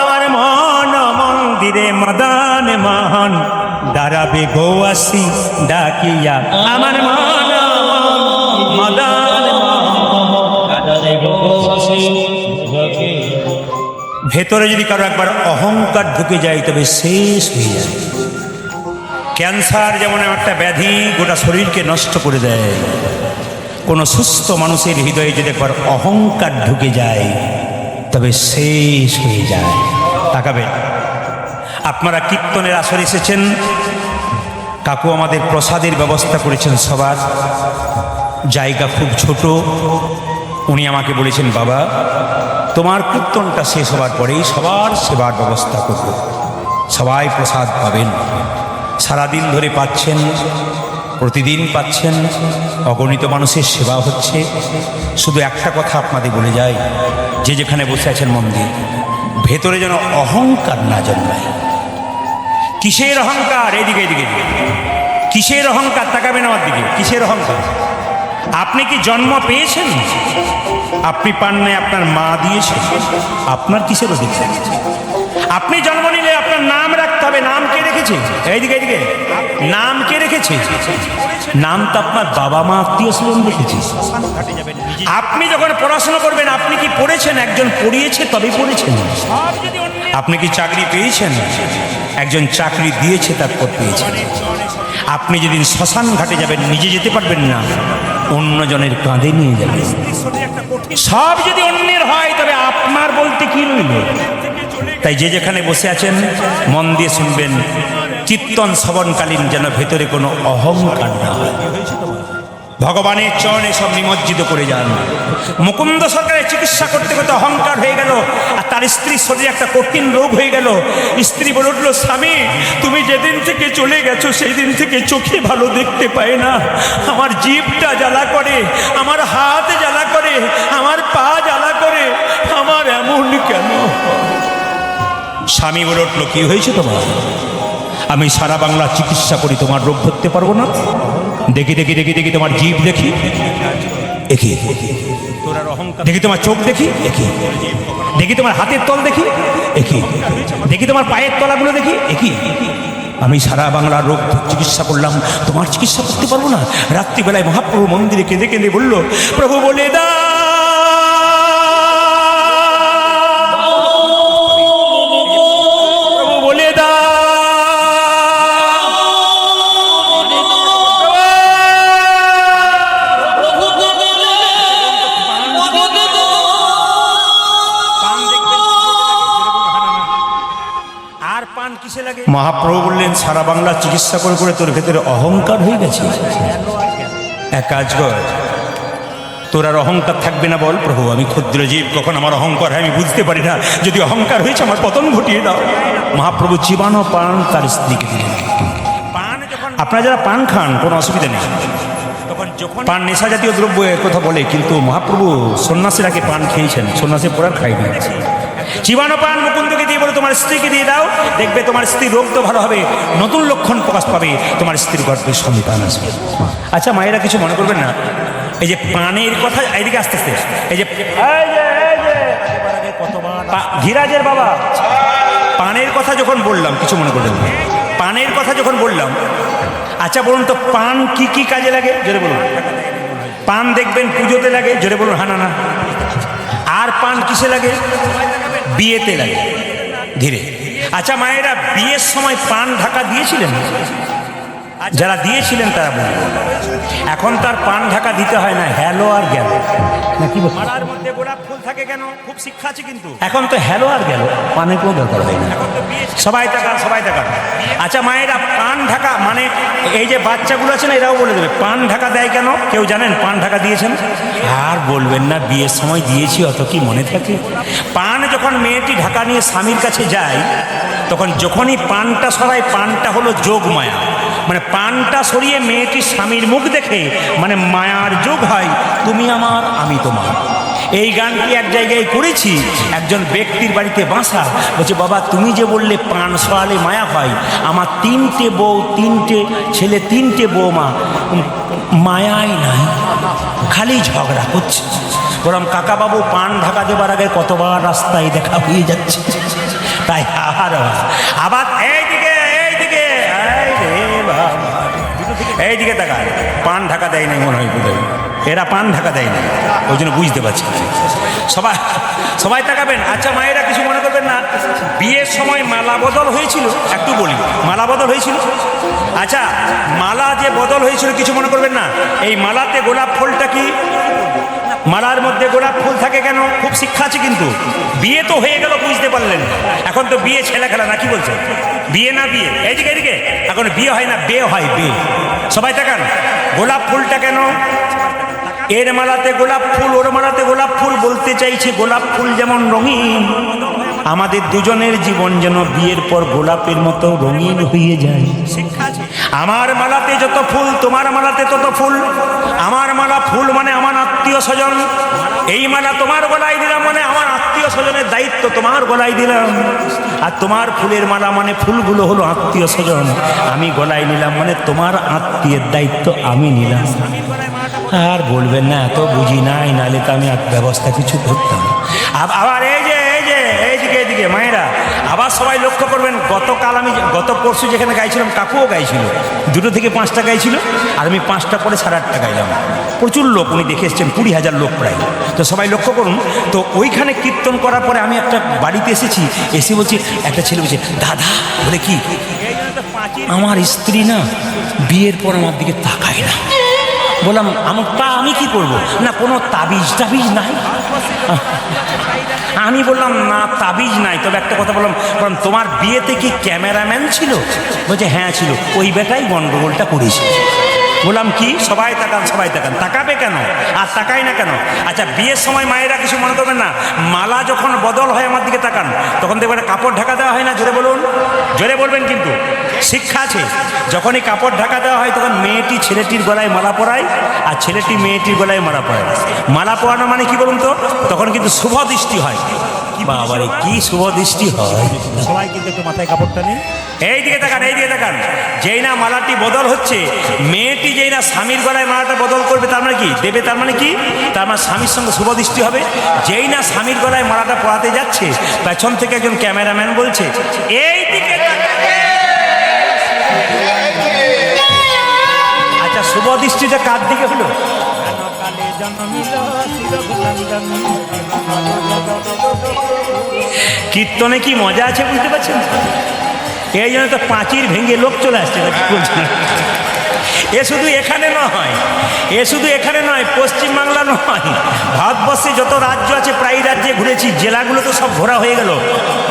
Speaker 2: আমার মন মন্দিরে মদন মোহন দাঁড়াবে গো আসি ডাকিয়া, আমার মন মদন ভেতরে যদি কারো একবার অহংকার ঢুকে যায় তবে শেষ হয়ে যায়। ক্যান্সার যেমন একটা ব্যাধি, গোটা শরীরকে নষ্ট করে দেয়। কোনো সুস্থ মানুষের হৃদয়ে যদি একবার অহংকার ঢুকে যায় তবে শেষ হয়ে যায়। তাকাবেন, আপনারা কীর্তনের আসরে এসেছেন, কাকু আমাদের প্রসাদের ব্যবস্থা করেছেন সবার। জায়গা খুব ছোট। উনি আমাকে বলেছেন, বাবা তোমার কীর্তনটা শেষ হওয়ার পরেই সবার সেবার ব্যবস্থা করব, সবাই প্রসাদ পাবেন। সারাদিন ধরে পাচ্ছেন, প্রতিদিন পাচ্ছেন, অগণিত মানুষের সেবা হচ্ছে। শুধু একটা কথা আপনাদের বলে যাই, যে যেখানে বসে আছেন মন্দির ভেতরে যেন অহংকার না জন্মায়। কিসের অহংকার? এদিকে এদিকে এদিকে। কিসের অহংকার? তাকাবেন আমার দিকে। কিসের অহংকার? আপনি কি জন্ম পেয়েছেন? আপনি পান নাই, আপনার মা দিয়েছে। আপনার কিসের অধিকার? আপনি জন্ম নিলে আপনার নাম রাখতে হবে। নাম কে রেখেছে? এইদিকে এইদিকে। নাম কে রেখেছে? নাম তো আপনার বাবা মা আত্মীয় স্বজন রেখেছে। আপনি যখন পড়াশোনা করবেন, আপনি কি পড়েছেন? একজন পড়িয়েছে তবে পড়েছেন। আপনি কি চাকরি পেয়েছেন? একজন চাকরি দিয়েছে তারপর পেয়েছেন। আপনি যেদিন শ্মশান ঘাটে যাবেন, নিজে যেতে পারবেন না, অন্যজনের কাঁধে নিয়ে যাবেন। সব যদি অন্যের হয় তবে আপনার বলতে কি রইল? তাই যে যেখানে বসে আছেন মন দিয়ে শুনবেন, কীর্তন শ্রবণকালীন যেন ভেতরে কোনো অহংকার না হয়। ভগবানের চরণে সব নিমজ্জিত করে যান। মুকুন্দ সরকারের চিকিৎসা করতে করতে অহংকার হয়ে গেল, আর তার স্ত্রীর শরীরে একটা কঠিন রোগ হয়ে গেল। স্ত্রী বলে উঠল, স্বামী তুমি যেদিন থেকে চলে গেছো সেই দিন থেকে চোখে ভালো দেখতে পাই না, আমার জিভটা জ্বালা করে, আমার হাত জ্বালা করে, আমার পা জ্বালা করে, আমার এমন কেন? স্বামী বলে উঠল, কি হয়েছে তোমার? আমি সারা বাংলা চিকিৎসা করি, তোমার রোগ ধরতে পারবো না? দেখি দেখি দেখি দেখি তোমার জিভ দেখি, দেখি দেখি তোমার চোখ দেখি, দেখি দেখি তোমার হাতের তল দেখি, দেখি দেখি তোমার পায়ের তলাগুলো দেখি, দেখি। আমি সারা বাংলার রোগ চিকিৎসা করলাম, তোমার চিকিৎসা করতে পারবো না? রাত্রিবেলায় মহাপ্রভু মন্দিরে কেঁদে কেঁদে বলল, প্রভু বলে দা, মহাপ্রভু বললেন, সারা বাংলা চিকিৎসা করে করে তোর ভেতরে অহংকার হয়ে গেছে। এক কাজ কর, তোর আর অহংকার থাকবে না। বল, প্রভু আমি ক্ষুদ্র জীব, কখন আমার অহংকার হয় আমি বুঝতে পারি না, যদি অহংকার হয়েছে আমার পতন ঘটিয়ে দাও। মহাপ্রভু চিবানো পান তার স্ত্রীকে দিলেন। আপনারা যারা পান খান কোনো অসুবিধা নেই, পান নেশা জাতীয় দ্রব্য কথা বলে, কিন্তু মহাপ্রভু সন্ন্যাসীর আগে পান খেয়েছেন, সন্ন্যাসী পরে আর খাইনি। চিবানো পান মুকুন্দকে দিয়ে বলে, তোমার স্ত্রীকে দিয়ে দাও, দেখবে তোমার স্ত্রীর রোগ তো ভালো হবে, নতুন লক্ষণ প্রকাশ পাবে, তোমার স্ত্রীর গর্ভে সন্তান আসবে। আচ্ছা মায়েরা কিছু মনে করবেন না, এই যে পানের কথা, এইদিকে আস্তে আস্তে, এই যে ধীরাজের বাবা, পানের কথা যখন বললাম কিছু মনে করবেন না, পানের কথা যখন বললাম, আচ্ছা বলুন তো পান কি কি কাজে লাগে? জোরে বলুন। পান দেখবেন পুজোতে লাগে, জোরে বলুন। হ্যাঁ না না। আর পান কিসে লাগে? বিয়েতে লাগে। ধীরে। আচ্ছা মায়েরা বিয়ের সময় পান ঢাকা দিয়েছিলেন? যারা দিয়েছিলেন তারা বলুন। এখন তার পান ঢাকা দিতে হয় না, হ্যালো আর গেল নাকি? মালার মধ্যে গোলাপ ফুল থাকে কেন? খুব শিক্ষা আছে কিন্তু। এখন তো হ্যালো আর গেল, পানের কোনো দরকার হয় না। সবাই টাকার, সবাই টাকার। আচ্ছা মায়েরা পান ঢাকা মানে এই যে বাচ্চাগুলো আছে না, এরাও বলে দেবে পান ঢাকা দেয় কেন? কেউ জানেন পান ঢাকা দিয়েছেন? আর বলবেন না, বিয়ের সময় দিয়েছি, অত কি মনে থাকে? পান যখন মেয়েটি ঢাকা নিয়ে স্বামীর কাছে যায়, তখন যখনই পানটা সরায়, পানটা হলো যোগ মায়া, মানে পানটা সরিয়ে মেয়েটি স্বামীর মুখ দেখে মানে মায়ার যোগ হয়, তুমি আমার আমি তোমার। এই গানটি এক জায়গায় করেছি, একজন ব্যক্তির বাড়িতে বাসা, বলছে বাবা তুমি যে বললে পান সরালে মায়া হয়, আমার 3টে বউ, 3টে ছেলে, 3টে বৌমা, মায়াই নাই, খালি ঝগড়া করছে। বললাম কাকা বাবু, পান ঢাকা দেবার আগে কতবার রাস্তায় দেখা হয়ে যাচ্ছে, তাই আবার এইদিকে এইদিকে এইদিকে তাকা, পান ঢাকা দেয় নাই মনে হয়, বোধহয় এরা পান ঢাকা দেয় না, ওই জন্য বুঝতে পারছি। সবাই সবাই তাকাবেন। আচ্ছা মায়েরা কিছু মনে করবেন না, বিয়ের সময় মালা বদল হয়েছিল, একটু বলি, মালা বদল হয়েছিল। আচ্ছা মালা যে বদল হয়েছিল কিছু মনে করবেন না, এই মালাতে গোলাপ ফুলটা কি? মালার মধ্যে গোলাপ ফুল থাকে কেন? খুব শিক্ষা আছে কিন্তু। বিয়ে তো হয়ে গেল, বুঝতে পারলেন, এখন তো বিয়ে ছেলে খেলা না, কি বলছে? বিয়ে না বিয়ে, এইদিকে এইদিকে, এখন বিয়ে হয় না, বে হয়, বে। সবাই তাকান, গোলাপ ফুলটা কেন? এর মালাতে গোলাপ ফুল, ওর মালাতে গোলাপ ফুল। বলতে চাইছে গোলাপ ফুল যেমন রঙিন, আমাদের দুজনের জীবন যেন বিয়ের পর গোলাপের মতো রঙিন হয়ে যায়। আমার মালাতে যত ফুল, তোমার মালাতে তত ফুল। আমার মালা ফুল মানে আমার আত্মীয় স্বজন, এই মালা তোমার গলায় দিলাম মানে আমার আত্মীয় স্বজনের দায়িত্ব তোমার গলায় দিলাম। আর তোমার ফুলের মালা মানে ফুলগুলো হলো আত্মীয় স্বজন, আমি গলায় নিলাম মানে তোমার আত্মীয়ের দায়িত্ব আমি নিলাম। আর বলবেন না এত বুঝি নাই, নাহলে তো আমি ব্যবস্থা কিছু করতাম। আবার এইদিকে মায়েরা আবার সবাই লক্ষ্য করবেন, গত পরশু যেখানে গাইছিলাম কাকুও গাইছিল, 2 থেকে 5টা গাইছিল, আর আমি 5টা পরে 8:30 গাইলাম। প্রচুর লোক উনি দেখে এসছেন, 20,000 লোক প্রায়। তো সবাই লক্ষ্য করুন। তো ওইখানে কীর্তন করার পরে আমি একটা বাড়িতে এসেছি, এসে বলছি, একটা ছেলে বলছে, দাদা বলে কি, আমার স্ত্রী না বিয়ের পর আমার দিকে তাকায় না। বললাম আমি কি করব? না কোনো তাবিজ টাবিজ নাই। আমি বললাম না তাবিজ নাই, তবে একটা কথা বললাম, তোমার বিয়েতে কি ক্যামেরাম্যান ছিল? বলছে হ্যাঁ ছিল, ওই বেটাই গন্ডগোলটা করেছে। বললাম কি? সবাই তাকান, সবাই তাকান। তাকাবে কেন? আর তাকাই না কেন? আচ্ছা, বিয়ের সময় মায়েরা কিছু মনে করবেন না, মালা যখন বদল হয় আমার দিকে তাকান, তখন দেখবেন কাপড় ঢাকা দেওয়া হয় না। জোরে বলুন, জোরে বলবেন, কিন্তু শিক্ষা আছে। যখনই কাপড় ঢাকা দেওয়া হয় তখন মেয়েটি ছেলেটির গলায় মালা পরায়, আর ছেলেটি মেয়েটির গলায় মালা পরায়। মালা পরানো মানে কি বলুন তো? তখন কিন্তু শুভ দৃষ্টি হয়। বাবারে কি শুভ দৃষ্টি হয়! সবাই কিন্তু একটু মাথায় কাপড়টা নিন, এইদিকে তাকান, এইদিকে তাকান। যেই না মালাটি বদল হচ্ছে, মেয়েটি যেই না স্বামীর গলায় মালাটা বদল করবে, তার মানে কি দেবে? তার মানে কি? তার মানে স্বামীর সঙ্গে শুভ দৃষ্টি হবে। যেই না স্বামীর গলায় মালাটা পরাতে যাচ্ছে, পেছন থেকে একজন ক্যামেরাম্যান বলছে, এইদিকে আচ্ছা, শুভ দৃষ্টিটা কার দিকে হলো? কীর্তনে কি মজা আছে বুঝতে পারছেন? এই জন্য তো পাঁচির ভেঙে লোক চলে আসছে। এ শুধু এখানে নয়, পশ্চিমবাংলা নয়, ভারতবর্ষে যত রাজ্য আছে প্রায় রাজ্যে ঘুরেছি, জেলাগুলো তো সব ঘোরা হয়ে গেল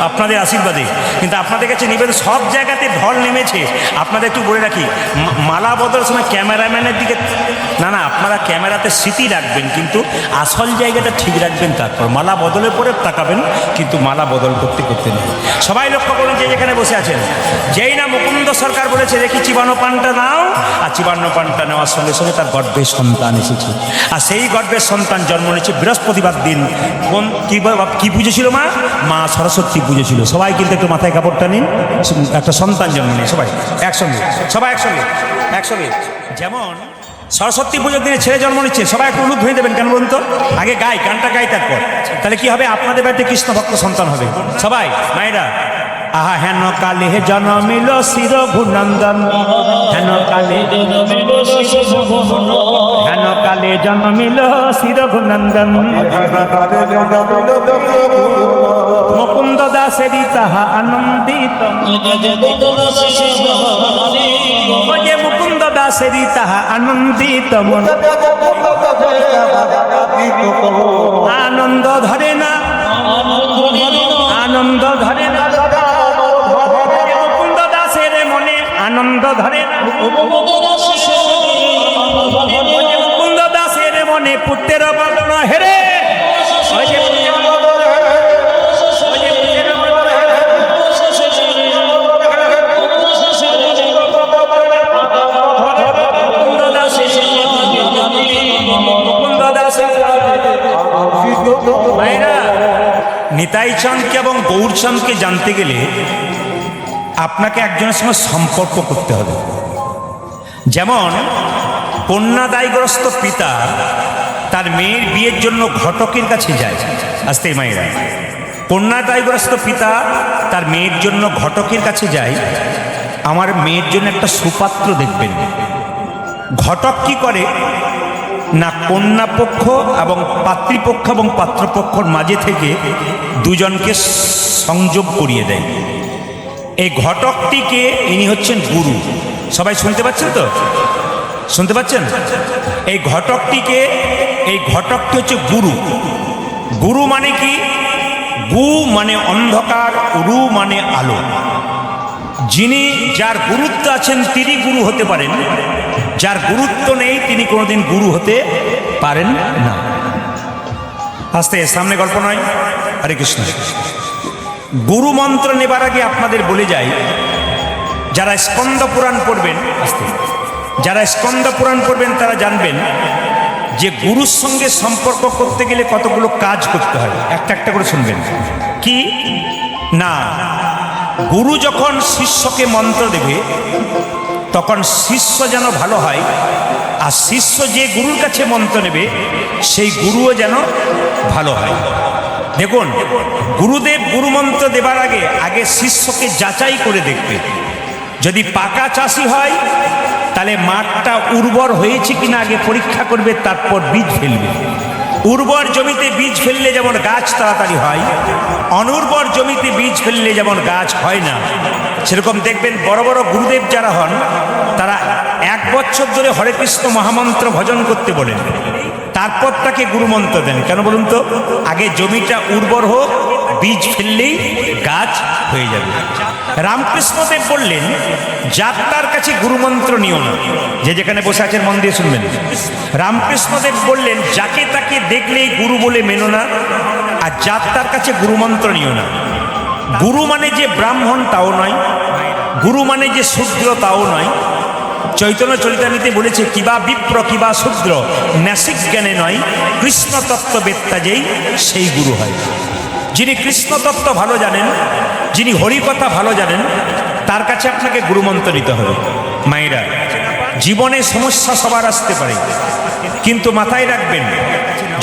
Speaker 2: আপনাদের আশীর্বাদে। কিন্তু আপনাদের কাছে নিবেদন, সব জায়গাতে ঢল নেমেছে। আপনাদের একটু বলে রাখি, মালা বদলের সময় ক্যামেরাম্যানের দিকে না, আপনারা ক্যামেরাতে স্মৃতি রাখবেন, কিন্তু আসল জায়গাটা ঠিক রাখবেন। তারপর মালা বদলের পরে তাকাবেন, কিন্তু মালা বদল করতে নেই। সবাই লক্ষ্য করুন, যে যেখানে বসে আছেন, যেই না মুকুন্দ সরকার বলেছে দেখি 52 পানটা নাও, আর 52 পানটা নেওয়ার সঙ্গে সঙ্গে তার গর্ভে সন্তান এসেছে। আর সেই গর্ভের সন্তান জন্ম নিয়েছে বৃহস্পতিবার দিন। কি পুজো ছিল? মা সরস্বতী পুজো ছিল। সবাই কিন্তু একটু মাথায় কাপড়টা নিন, একটা সন্তান জন্ম নিয়ে সবাই একসঙ্গে। যেমন সরস্বতী পুজোর দিনে ছেলে জন্ম নিচ্ছে, সবাই একটু উলুদ হয়ে দেবেন। কেন বলুন তো? আগে গানটা গাই, তারপর তাহলে কি হবে? আপনাদের বাড়িতে কৃষ্ণ ভক্ত সন্তান হবে। সবাই মায়েরা, আহা হেন কালে জন্মিল শির ভুনন্দন, হেন কালে জন্মিল শির ভুনন্দন, মুকুন্দ দাসেরি তাহা আনন্দিত, মুকুন্দ দাসেরি তাহা আনন্দিত মন, আনন্দ ধরে না, মুকুন্দ দাসের মনে আনন্দ ধরে না, মুকুন্দ দাসের মনে পুত্রের বদন হেরে, নিতাই চাঁদকে এবং গৌরচাঁদকে জানতে গেলে আপনাকে একজনের সঙ্গে সম্পর্ক করতে হবে। যেমন কন্যাদায়গ্রস্ত পিতা তার মেয়ের বিয়ের জন্য ঘটকের কাছে যায়। আসতে মায়েরা, কন্যাদায়গ্রস্ত পিতা তার মেয়ের জন্য ঘটকের কাছে যায়, আমার মেয়ের জন্য একটা সুপাত্র দেখবেন। ঘটক কি করে না, কন্যাপক্ষ এবং পাত্রীপক্ষ এবং পাত্রপক্ষর মাঝে থেকে দুজনকে সংযোগ করিয়ে দেয়। এই ঘটকটিকে ইনি হচ্ছেন গুরু। সবাই শুনতে পাচ্ছেন তো? শুনতে পাচ্ছেন? এই ঘটকটি হচ্ছে গুরু। গুরু মানে কি? গু মানে অন্ধকার, রু মানে আলো। যিনি যার গুরুত্ব আছেন তিনি গুরু হতে পারেন, যার গুরুত্ব নেই তিনি কোনোদিন গুরু হতে পারেন না। আস্তে সামনে গল্প নয়। হরে কৃষ্ণ। গুরু মন্ত্র নেবার আগে আপনাদের বলে যাই, যারা স্কন্দ পুরাণ পড়বেন, আস্তে, যারা স্কন্দ পুরাণ পড়বেন তারা জানবেন যে গুরুর সঙ্গে সম্পর্ক করতে গেলে কতগুলো কাজ করতে হয়। একটা একটা করে শুনবেন। কি না, গুরু যখন শিষ্যকে মন্ত্র দেবে তখন শিষ্য যেন ভালো হয়, আর শিষ্য যে গুরুর কাছে মন্ত্র নেবে সেই গুরুও যেন ভালো হয়। দেখুন, গুরুদেব গুরুমন্ত্র দেবার আগে আগে শিষ্যকে যাচাই করে দেখবে। যদি পাকা চাষি হয় তাহলে মাঠটা উর্বর হয়েছে কিনা আগে পরীক্ষা করবে, তারপর বীজ ফেলবে। উর্বর জমিতে বীজ ফেললে যেমন গাছ তাড়াতাড়ি হয়, অনুর্বর জমিতে বীজ ফেললে যেমন গাছ হয় না, সেরকম দেখবেন বড় বড় গুরুদেব যারা হন তারা 1 বছর ধরে হরে কৃষ্ণ মহামন্ত্র ভজন করতে বলেন, তারপর তাকে গুরুমন্ত্র দেন। কেন বলুন তো? আগে জমিটা উর্বর হোক, বীজ ফেললেই গাছ হয়ে যাবে। রামকৃষ্ণদেব বললেন, যাত্রার কাছে গুরুমন্ত্র নিও না। যে যেখানে বসে আছেন মন দিয়ে শুনবেন। রামকৃষ্ণদেব বললেন, যাকে তাকে দেখলেই গুরু বলে মেনো না, আর যাত্রার কাছে গুরুমন্ত্র নিও না। গুরু মানে যে ব্রাহ্মণ তাও নয়, গুরু মানে যে শূদ্র তাও নয়। চৈতন্য চরিতামৃতে বলেছে, কিবা বিপ্র কিবা শূদ্র ন্যাসিক জ্ঞানে নয়, কৃষ্ণ তত্ত্ববেত্তা যেই সেই গুরু হয়। যিনি কৃষ্ণ তত্ত্ব ভালো জানেন, যিনি হরিকথা ভালো জানেন, তার কাছে আপনাকে গুরুমন্ত্র নিতে হবে। মায়েরা, জীবনে সমস্যা সবার আসতে পারে, কিন্তু মাথায় রাখবেন,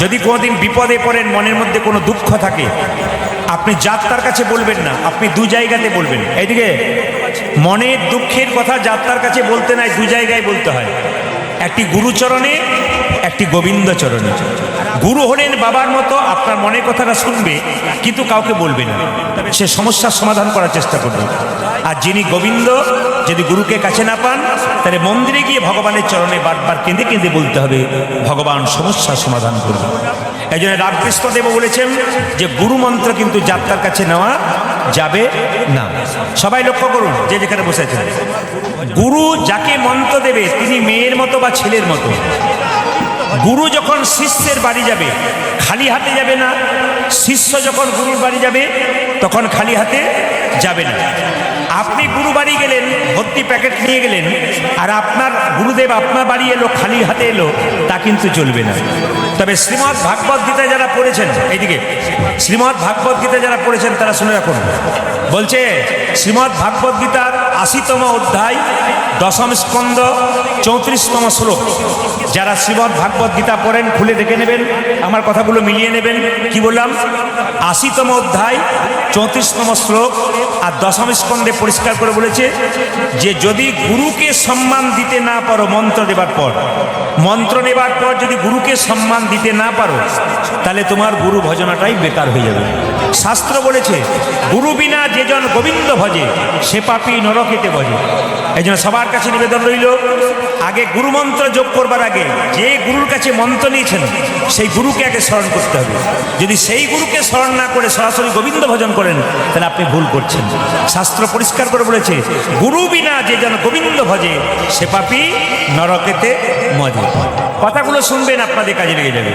Speaker 2: যদি কোনোদিন বিপদে পড়েন, মনের মধ্যে কোনো দুঃখ থাকে, আপনি যাত্রার কাছে বলবেন না, আপনি 2 জায়গাতে বলবেন। এইদিকে মনের দুঃখের কথা যাত্রার কাছে বলতে নাই, 2 জায়গায় বলতে হয়। একটি গুরুচরণে, একটি গোবিন্দ চরণে। গুরু হলেন বাবার মতো, আপনার মনের কথাটা শুনবে কিন্তু কাউকে বলবে না, সে সমস্যার সমাধান করার চেষ্টা করবে। আর যিনি গোবিন্দ, যদি গুরুকে কাছে না পান, তাহলে মন্দিরে গিয়ে ভগবানের চরণে বারবার কেঁদে কেঁদে বলতে হবে, ভগবান সমস্যার সমাধান করবে। এই জন্য রামকৃষ্ণদেব বলেছেন যে গুরুমন্ত্র কিন্তু যাত্রার কাছে নেওয়া যাবে না। সবাই লক্ষ্য করুন, যে যেখানে বসে আছেন, গুরু যাকে মন্ত্র দেবে তিনি মেয়ের মতো বা ছেলের মতো। গুরু যখন শিষ্যের বাড়ি যাবে খালি হাতে যাবে না, শিষ্য যখন গুরুর বাড়ি যাবে তখন খালি হাতে যাবে না। আপনি গুরু বাড়ি গেলেন, ভর্তি প্যাকেট নিয়ে গেলেন, আর আপনার গুরুদেব আপনার বাড়ি এলো খালি হাতে এলো, তা কিন্তু চলবে না। তবে শ্রীমদ্ ভাগবত গীতা যারা পড়েছেন, এইদিকে শ্রীমদ্ ভাগবত গীতা যারা পড়েছেন তারা শুনে রাখুন। বলছে শ্রীমদ্ ভাগবত গীতার 80তম অধ্যায় 10ম স্কন্ধ 34তম শ্লোক। যারা শ্রীমদ্ ভাগবত গীতা পড়েন খুলে দেখে নেবেন, আমার কথাগুলো মিলিয়ে নেবেন। কি বললাম? 80তম অধ্যায় 34তম শ্লোক আর 10ম স্কন্ধে পরিষ্কার করে বলেছে যে যদি গুরুকে সম্মান দিতে না পারো, মন্ত্র দেবার পর, মন্ত্র নেবার পর যদি গুরুকে সম্মান দিতে না পারো, তাহলে তোমার গুরু ভজনাটাই বেকার হয়ে যাবে। শাস্ত্র বলেছে, গুরু বিনা যেজন গোবিন্দ ভজে সে পাপী নরকেতে ভজে। এই জন্য সবার কাছে নিবেদন রইল, আগে গুরুমন্ত্র যোগ করবার আগে যে গুরুর কাছে মন্ত্র নিয়েছেন সেই গুরুকে আগে স্মরণ করতে হবে। যদি সেই গুরুকে স্মরণ না করে সরাসরি গোবিন্দ ভজন করেন তাহলে আপনি ভুল করছেন। শাস্ত্র পরিষ্কার করে বলেছে, গুরু বিনা যে যেন গোবিন্দ ভজে সে পাপী নরকেতে মজে। কথাগুলো শুনবেন, আপনাদের কাজে লেগে যাবে।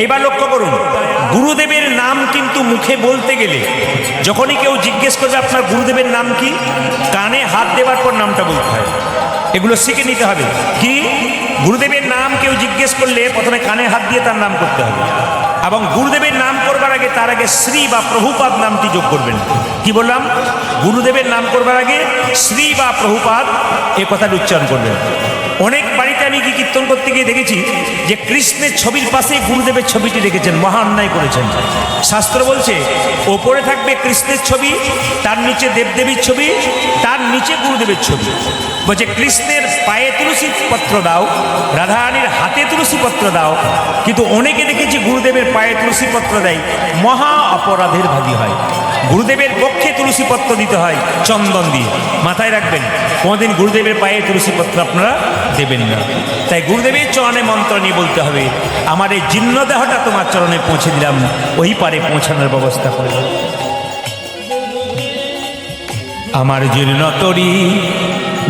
Speaker 2: এইবার লক্ষ্য করুন, গুরুদেবের নাম কিন্তু মুখে বলতে গেলে যখনই কেউ জিজ্ঞেস করবে আপনার গুরুদেবের নাম কি, কানে হাত দেওয়ার পর নামটা বলতে হয়। এগুলো শিখে নিতে হবে। কি? গুরুদেবের নাম কেউ জিজ্ঞেস করলে প্রথমে কানে হাত দিয়ে তার নাম করতে হবে, এবং গুরুদেবের নাম করবার আগে তার আগে শ্রী বা প্রভুপাদ নামটি যোগ করবেন। কি বললাম? গুরুদেবের নাম করবার আগে শ্রী বা প্রভুপাদ এ কথাটি উচ্চারণ করবেন। অনেক বাড়িতে আমি কি কীর্তন করতে গিয়ে দেখেছি যে কৃষ্ণের ছবির পাশে গুরুদেবের ছবিটি রেখেছেন, মহা অন্যায় করেছেন। শাস্ত্র বলছে ওপরে থাকবে কৃষ্ণের ছবি, তার নিচে দেবদেবীর ছবি, তার নিচে গুরুদেবের ছবি। বলছে কৃষ্ণের পায়ে তুলসী পত্র দাও, রাধারানীর হাতে তুলসী পত্র দাও, কিন্তু অনেকে দেখেছি গুরুদেবের পায়ে তুলসী পত্র দেয়, মহা অপরাধের ভাগী হয়। গুরুদেবের পক্ষে তুলসী পত্র দিতে হয় চন্দন দিয়ে। মাথায় রাখবেন, কোনোদিন গুরুদেবের পায়ে তুলসী পত্র আপনারা দেবেন না। তাই গুরুদেবের চরণে মন্ত্র নিয়ে বলতে হবে, আমার এই জীর্ণ দেহটা তোমার চরণে পৌঁছে দিলাম, ওই পারে পৌঁছানোর ব্যবস্থা করে। আমার জীর্ণ তরি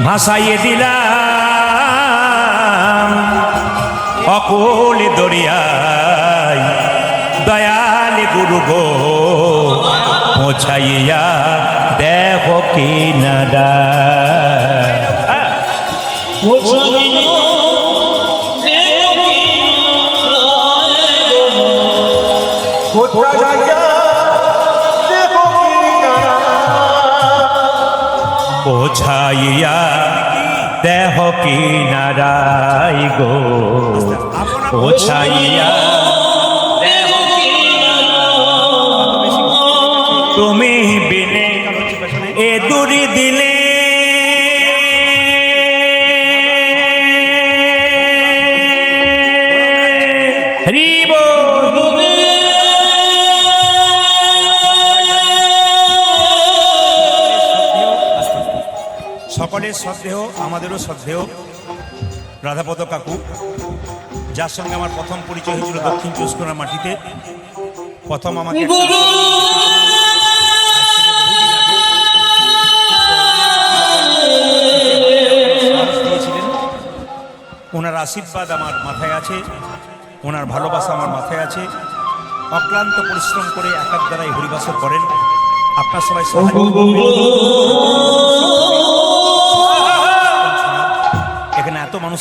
Speaker 2: ভাসাইয়ে দিলাম, অকুল দরিয়ায় দয়াল গুরু গো পৌঁছাইয়া দেখো কিনারা। পৌঁছাইয়া দেহ কিনারাই গো পৌঁছাইয়া তুমি বিনে এ দূরি দিলে হরিব সকলের শ্রদ্ধেয়, আমাদেরও শ্রদ্ধেয় রাধাপদ কাকু, যার সঙ্গে আমার প্রথম পরিচয় হয়েছিল দক্ষিণ চব্বিশ মাটিতে। প্রথম আমাকে ওনার আশীর্বাদ আমার মাথায় আছে, ওনার ভালোবাসা আমার মাথায় আছে। অক্লান্ত পরিশ্রম করে একার দ্বারাই হরিবাসর করেন। আপনার সবাই সাহায্য করবেন। এখানে এত মানুষ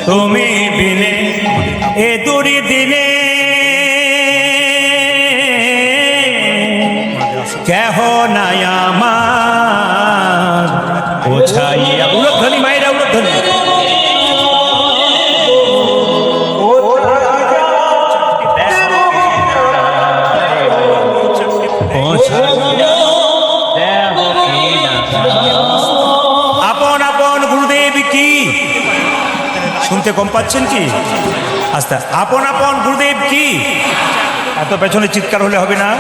Speaker 2: তুমি বিনে এ দূরি দিলে কেহ নাই আমার পৌঁছাইয়া। উলধ্বনি মায়েরা, উলধ্বনি। আপন আপন গুরুদেব কি শুনতে কম পাচ্ছেন কি? আস্তে। আপন আপন গুরুদেব কি। এত পেছনে চিৎকার হলে হবে না,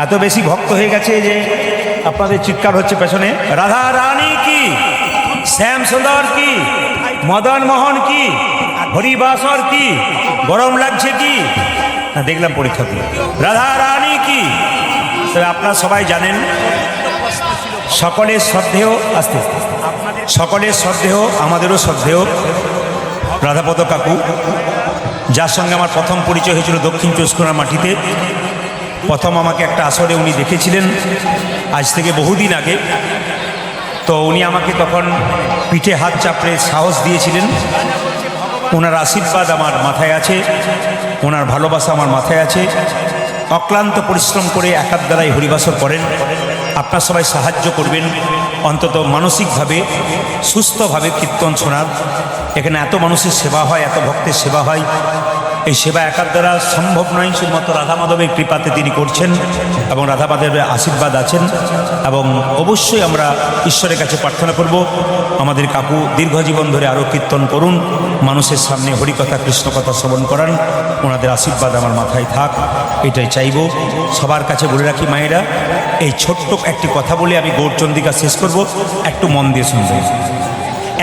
Speaker 2: এত বেশি ভক্ত হয়ে গেছে যে আপনাদের চিৎকার হচ্ছে পেছনে। রাধা রানী কি, শ্যাম সুন্দর কি, মদন মোহন কি, হরিবাসর কি, গরম লাগছে কি? না, দেখলাম পরীক্ষা দিয়ে রাধা রানী কি। তবে আপনারা সবাই জানেন, সকলের শ্রদ্ধেয়, আস্তে সকলের শ্রদ্ধেয়, আমাদেরও শ্রদ্ধেয় রাধাপদ কাকু, যার সঙ্গে আমার প্রথম পরিচয় হয়েছিল দক্ষিণ চব্বিশ মাটিতে। প্রথম আমাকে একটা আসরে উনি দেখেছিলেন আজ থেকে বহুদিন আগে। তো উনি আমাকে তখন পিঠে হাত চাপড়ে সাহস দিয়েছিলেন। ওনার আশীর্বাদ আমার মাথায় আছে, ওনার ভালোবাসা আমার মাথায় আছে। অক্লান্ত পরিশ্রম করে একার দ্বারাই হরিবাসর করেন। আপনার সবাই সাহায্য করবেন অন্তত মানসিকভাবে সুস্থভাবে কীর্তন শোনার। এখানে এত মানুষের সেবা হয়, এত ভক্তের সেবা হয়। এই সেবা একার দ্বারা সম্ভব নয়, শুধুমাত্র রাধা মাধবের কৃপাতে তিনি করছেন এবং রাধা মাধবের আশীর্বাদ আছেন। এবং অবশ্যই আমরা ঈশ্বরের কাছে প্রার্থনা করব আমাদের কাকু দীর্ঘ জীবন ধরে আরও কীর্তন করুন, মানুষের সামনে হরিকথা কৃষ্ণকথা শ্রবণ করান। ওনাদের আশীর্বাদ আমার মাথায় থাক, এটাই চাইব। সবার কাছে বলে রাখি মায়েরা, এই ছোট্ট একটি কথা বলে আমি গৌরচন্দ্রিকা শেষ করব, একটু মন দিয়ে শুনবেন।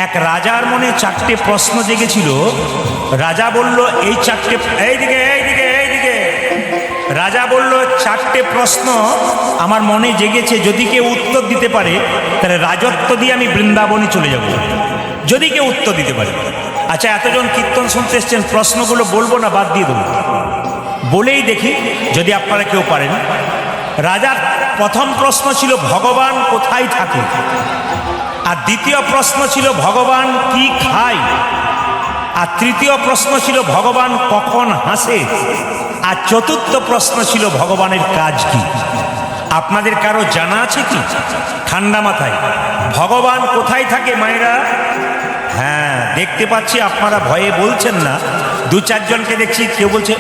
Speaker 2: এক রাজার মনে চারটে প্রশ্ন জেগেছিল। রাজা বলল এই চারটে, এইদিকে এইদিকে এইদিকে। রাজা বলল চারটে প্রশ্ন আমার মনে জেগেছে, যদি কেউ উত্তর দিতে পারে তাহলে রাজত্ব দিয়ে আমি বৃন্দাবনে চলে যাব, যদি কেউ উত্তর দিতে পারে। আচ্ছা, এতজন কীর্তন শুনতে এসছেন, প্রশ্নগুলো বলবো না বাদ দিয়ে দেবো? বলেই দেখি যদি আপনারা কেউ পারেন। রাজার প্রথম প্রশ্ন ছিল ভগবান কোথায় থাকে, আর দ্বিতীয় প্রশ্ন ছিল ভগবান কি খায়, আর তৃতীয় প্রশ্ন ছিল ভগবান কখন হাসে, আর চতুর্থ প্রশ্ন ছিল ভগবানের কাজ কি। আপনাদের কারো জানা আছে কি? ঠান্ডা মাথায় ভগবান কোথায় থাকে মায়েরা? হ্যাঁ, দেখতে পাচ্ছি আপনারা ভয়ে বলছেন না। দু চারজনকে দেখছি, কেউ বলছে,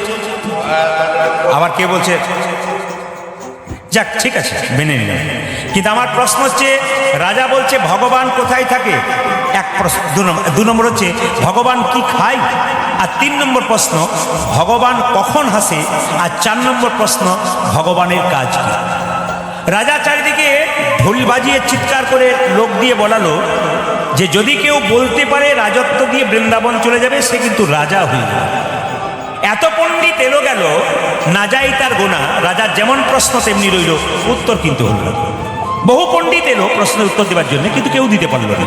Speaker 2: আবার কেউ বলছে যাক ঠিক আছে মেনে নিলাম। কিন্তু আমার প্রশ্ন হচ্ছে, রাজা বলছে ভগবান কোথায় থাকে, এক প্রশ্ন। দু নম্বর হচ্ছে ভগবান কি খায়, আর 3 নম্বর প্রশ্ন ভগবান কখন হাসে, আর 4 নম্বর প্রশ্ন ভগবানের কাজ কি। রাজা চারিদিকে ঢোল বাজিয়ে চিৎকার করে লোক দিয়ে বলালো যে যদি কেউ বলতে পারে রাজত্ব দিয়ে বৃন্দাবন চলে যাবে, সে কিন্তু রাজা হয়ে যাবে। এত পণ্ডিত এলো গেল, না যাই তার গোনা, রাজার যেমন প্রশ্ন তেমনি রইল, উত্তর কিন্তু হল না। বহু পণ্ডিত এলো প্রশ্নের উত্তর দেওয়ার জন্য, কিন্তু কেউ দিতে পারল না।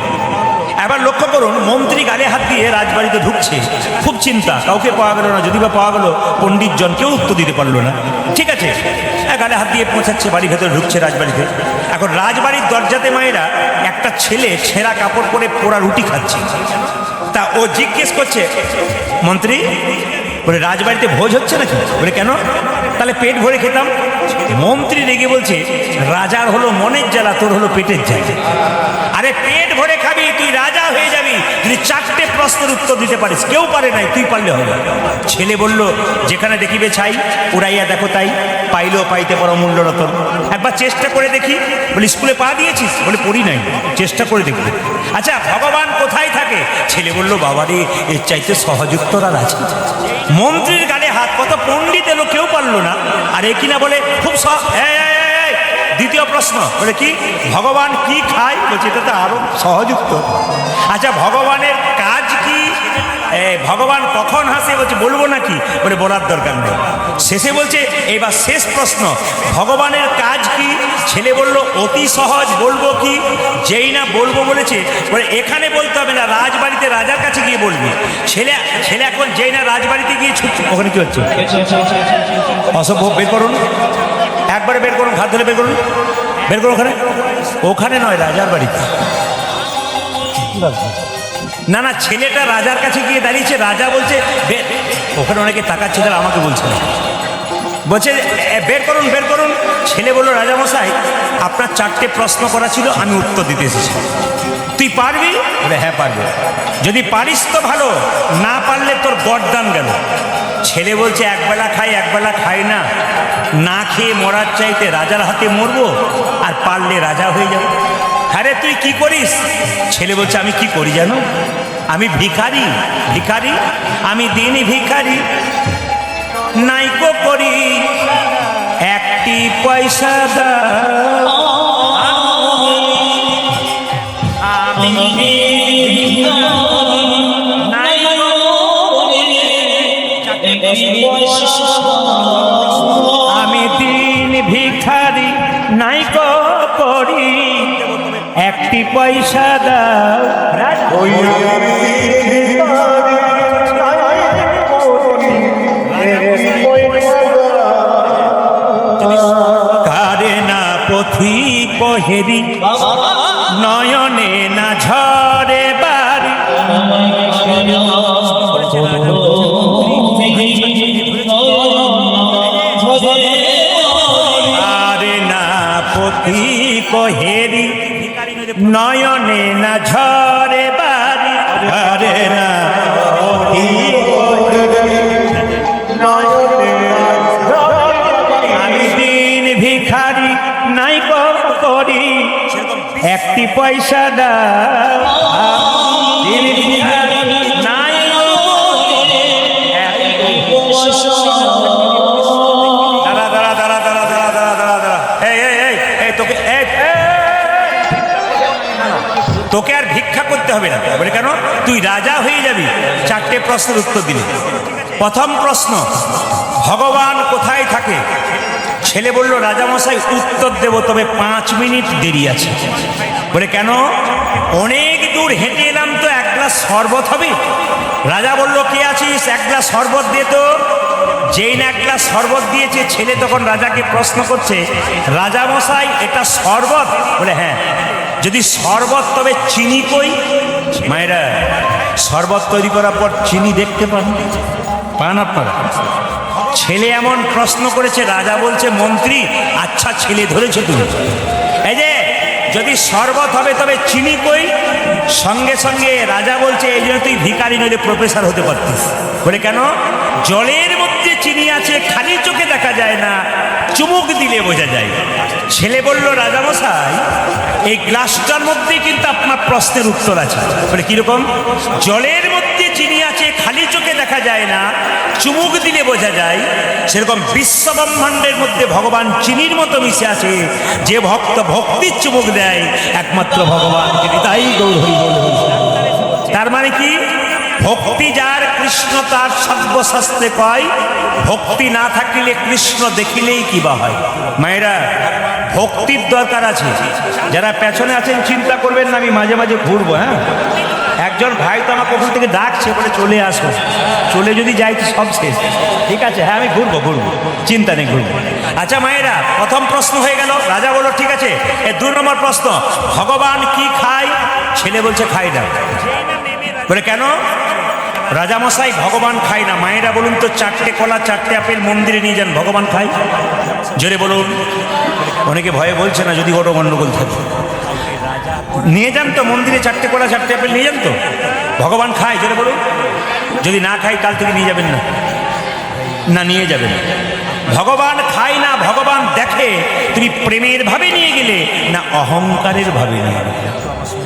Speaker 2: এবার লক্ষ্য করুন, মন্ত্রী গালে হাত দিয়ে রাজবাড়িতে ঢুকছে, খুব চিন্তা, কাউকে পাওয়া গেল না, যদি বা পাওয়া গেল পণ্ডিতজন, কেউ উত্তর দিতে পারলো না। ঠিক আছে, গালে হাত দিয়ে পৌঁছাচ্ছে, বাড়ির ভেতরে ঢুকছে রাজবাড়িতে। এখন রাজবাড়ির দরজাতে মায়েরা একটা ছেলে ছেঁড়া কাপড় পরে পোড়া রুটি খাচ্ছে। তা ও জিজ্ঞেস করছে, মন্ত্রী বলে রাজবাড়িতে ভোজ হচ্ছে নাকি? বলে কেন? তাহলে পেট ভরে খেতাম। মন্ত্রী রেগে বলছে, রাজার হলো মনের জ্বালা, তোর হলো পেটের জ্বালা। আরে পেট ভরে খাবি, তুই রাজা হয়ে যাবি যদি 4টে প্রশ্নের উত্তর দিতে পারিস। কেউ পারে নাই, তুই পারলে হবে। ছেলে বলল, যেখানে দেখিবে ছাই, উড়াইয়া দেখো তাই, পাইলেও পাইতে পারো মূল্য রতন। একবার চেষ্টা করে দেখি। বলে স্কুলে পা দিয়েছিস? বলে পড়ি নাই, চেষ্টা করে দেখি। আচ্ছা, ভগবান কোথায় থাকে? ছেলে বলল, বাবা রে, এর চাইতে সহজ উত্তর আর আছে? মন্ত্রীর গালে হাত, কত পণ্ডিত এলো, কেউ পারলো না। আর এ কিনা বলে খুব দ্বিতীয় প্রশ্ন, বলে কি ভগবান কি খায়? বলছে এটা তো আরো সহজ উত্তর। আচ্ছা, ভগবানের কাজ কি? ভগবান কখন হাসে? বলছে বলবো নাকি? বলে বলার দরকার নেই। শেষে বলছে, এবার শেষ প্রশ্ন, ভগবানের কাজ কি? ছেলে বলল, অতি সহজ, বলবো কি? যেই না বলবো বলেছে, বলে এখানে বলতে হবে না, রাজবাড়িতে রাজার কাছে গিয়ে বলবি। ছেলে এখন যেই না রাজবাড়িতে গিয়ে ছুটছে। ওখানে কি হচ্ছে? অসভ্য, বের করুন, একবারে বের করুন, হাত ধরে বের করুন, বের করুন। ওখানে নয়, রাজার বাড়িতে। না না, ছেলেটা রাজার কাছে গিয়ে দাঁড়িয়েছে, রাজা বলছে ওখানে অনেকে তাকাচ্ছে, তারা আমাকে বলছে না, বলছে বের করুন, বের করুন। ছেলে বলল, রাজামশাই আপনার 4টে প্রশ্ন করা ছিল, আমি উত্তর দিতে এসেছি, তুই পারবি? বলে হ্যাঁ পারবো। যদি পারিস তো ভালো, না পারলে তোর গরদান গেল। ছেলে বলছে, একবেলা খাই একবেলা খাই না, না খেয়ে মরার চাইতে রাজার হাতে মরবো, আর পারলে রাজা হয়ে যাবো। আরে তুই কি করিস? ছেলে বলছে, আমি কি করি জানো? আমি ভিখারি, ভিখারি, আমি দিনই ভিখারি, নাইকো করি একটি পয়সা দাও, আমি দিন ভিখারি, নাইকো করি একটি পয়সা দাও। কারে না পথি পহেরি, নয়নে না ঝরে বাড়ি, আরে না পথি পহেরি, নয়নে না ঝরে বাড়ি, আরে না পথি আমি দিন ভিখারি, নাই করি একটি পয়সা দাও, দিন ভিখারি নাই দাঁড়া দাঁড়া দাঁড়া দাঁড়া দাঁড়া দাঁড়া দাঁড়া দাঁড়া, এই তোকে তোকে আর ভিক্ষা করতে হবে না। বলে কেন? তুই রাজা হয়ে যাবি 4টে প্রশ্নের উত্তর দিলে। প্রথম প্রশ্ন, ভগবান কোথায় থাকে? ছেলে বলল, রাজামশাই উত্তর দেব, তবে 5 মিনিট দেরি আছে। বলে কেন? অনেক দূর হেঁটে এলাম তো, এক গ্লাস শরবত হবে? রাজা বলল, কে আছিস, এক গ্লাস শরবত দে তো। যেই না এক গ্লাস শরবত দিয়েছে, ছেলে তখন রাজাকে প্রশ্ন করছে, রাজামশাই এটা শরবত? বলে হ্যাঁ। যদি শরবত, তবে চিনি কই? মায়েরা, শরবত তৈরি করার পর চিনি দেখতে পান আপনারা? ছেলে এমন প্রশ্ন করেছে, রাজা বলছে, মন্ত্রী আচ্ছা ছেলে ধরেছে তুমি। এই যে যদি শরবত হবে, তবে চিনি কই? সঙ্গে সঙ্গে রাজা বলছে, এই জন্য তুই ভিখারি নইলে প্রফেসর হতে পারতিস। বলে কেন? জলের মধ্যে চিনি আছে, খালি চোখে দেখা যায় না, চুমুক দিলে বোঝা যায়। ছেলে বলল, রাজামশাই এই গ্লাসটার মধ্যে কিন্তু আপনার প্রশ্নের উত্তর আছে। বলে কিরকম? জলের মধ্যে চিনি আছে, খালি চোখে দেখা যায় না, চুমুক দিলে বোঝা যায়। সেরকম বিশ্ব ব্রহ্মাণ্ডের মধ্যে ভগবান চিনির মতো মিশে আছে। যে ভক্ত ভক্তির চুমুক দেয়, একমাত্র ভগবান, তাই গৌর হরি বল। তার মানে কি? ভক্তি যার কৃষ্ণ তার সর্বশাস্ত্রে কয়, ভক্তি না থাকিলে কৃষ্ণ দেখিলেই কিবা হয়। মায়েরা, ভক্তির দরকার আছে। যারা পেছনে আছেন চিন্তা করবেন না, আমি মাঝে মাঝে ঘুরবো। হ্যাঁ, একজন ভাই তো আমাকে ওখান থেকে ডাকছে, বলে চলে আসো, চলে যদি যাই তো সব শেষ। ঠিক আছে, হ্যাঁ আমি ঘুরবো, চিন্তা নেই, ঘুরবো। আচ্ছা মায়েরা, প্রথম প্রশ্ন হয়ে গেল। রাজা বলল ঠিক আছে। এর 2 নম্বর প্রশ্ন, ভগবান কি খায়? ছেলে বলছে খায় না। বলে কেন? রাজামশাই ভগবান খায় না। মায়েরা বলুন তো, 4টে কলা 4টে আপেল মন্দিরে নিয়ে যান, ভগবান খায়? জোরে বলুন। অনেকে ভয়ে বলছে না, যদি ওটা গণ্ডগোল থাকে। নিয়ে যান তো মন্দিরে, 4টে কলা 4টে আপেল নিয়ে যান তো। ভগবান খায়? জোরে বলুন। যদি না খাই কাল থেকে নিয়ে যাবেন না, না নিয়ে যাবেন। ভগবান খায় না, ভগবান দেখে তুমি প্রেমের ভাবে নিয়ে গেলে না অহংকারের ভাবে নিয়ে গেলে।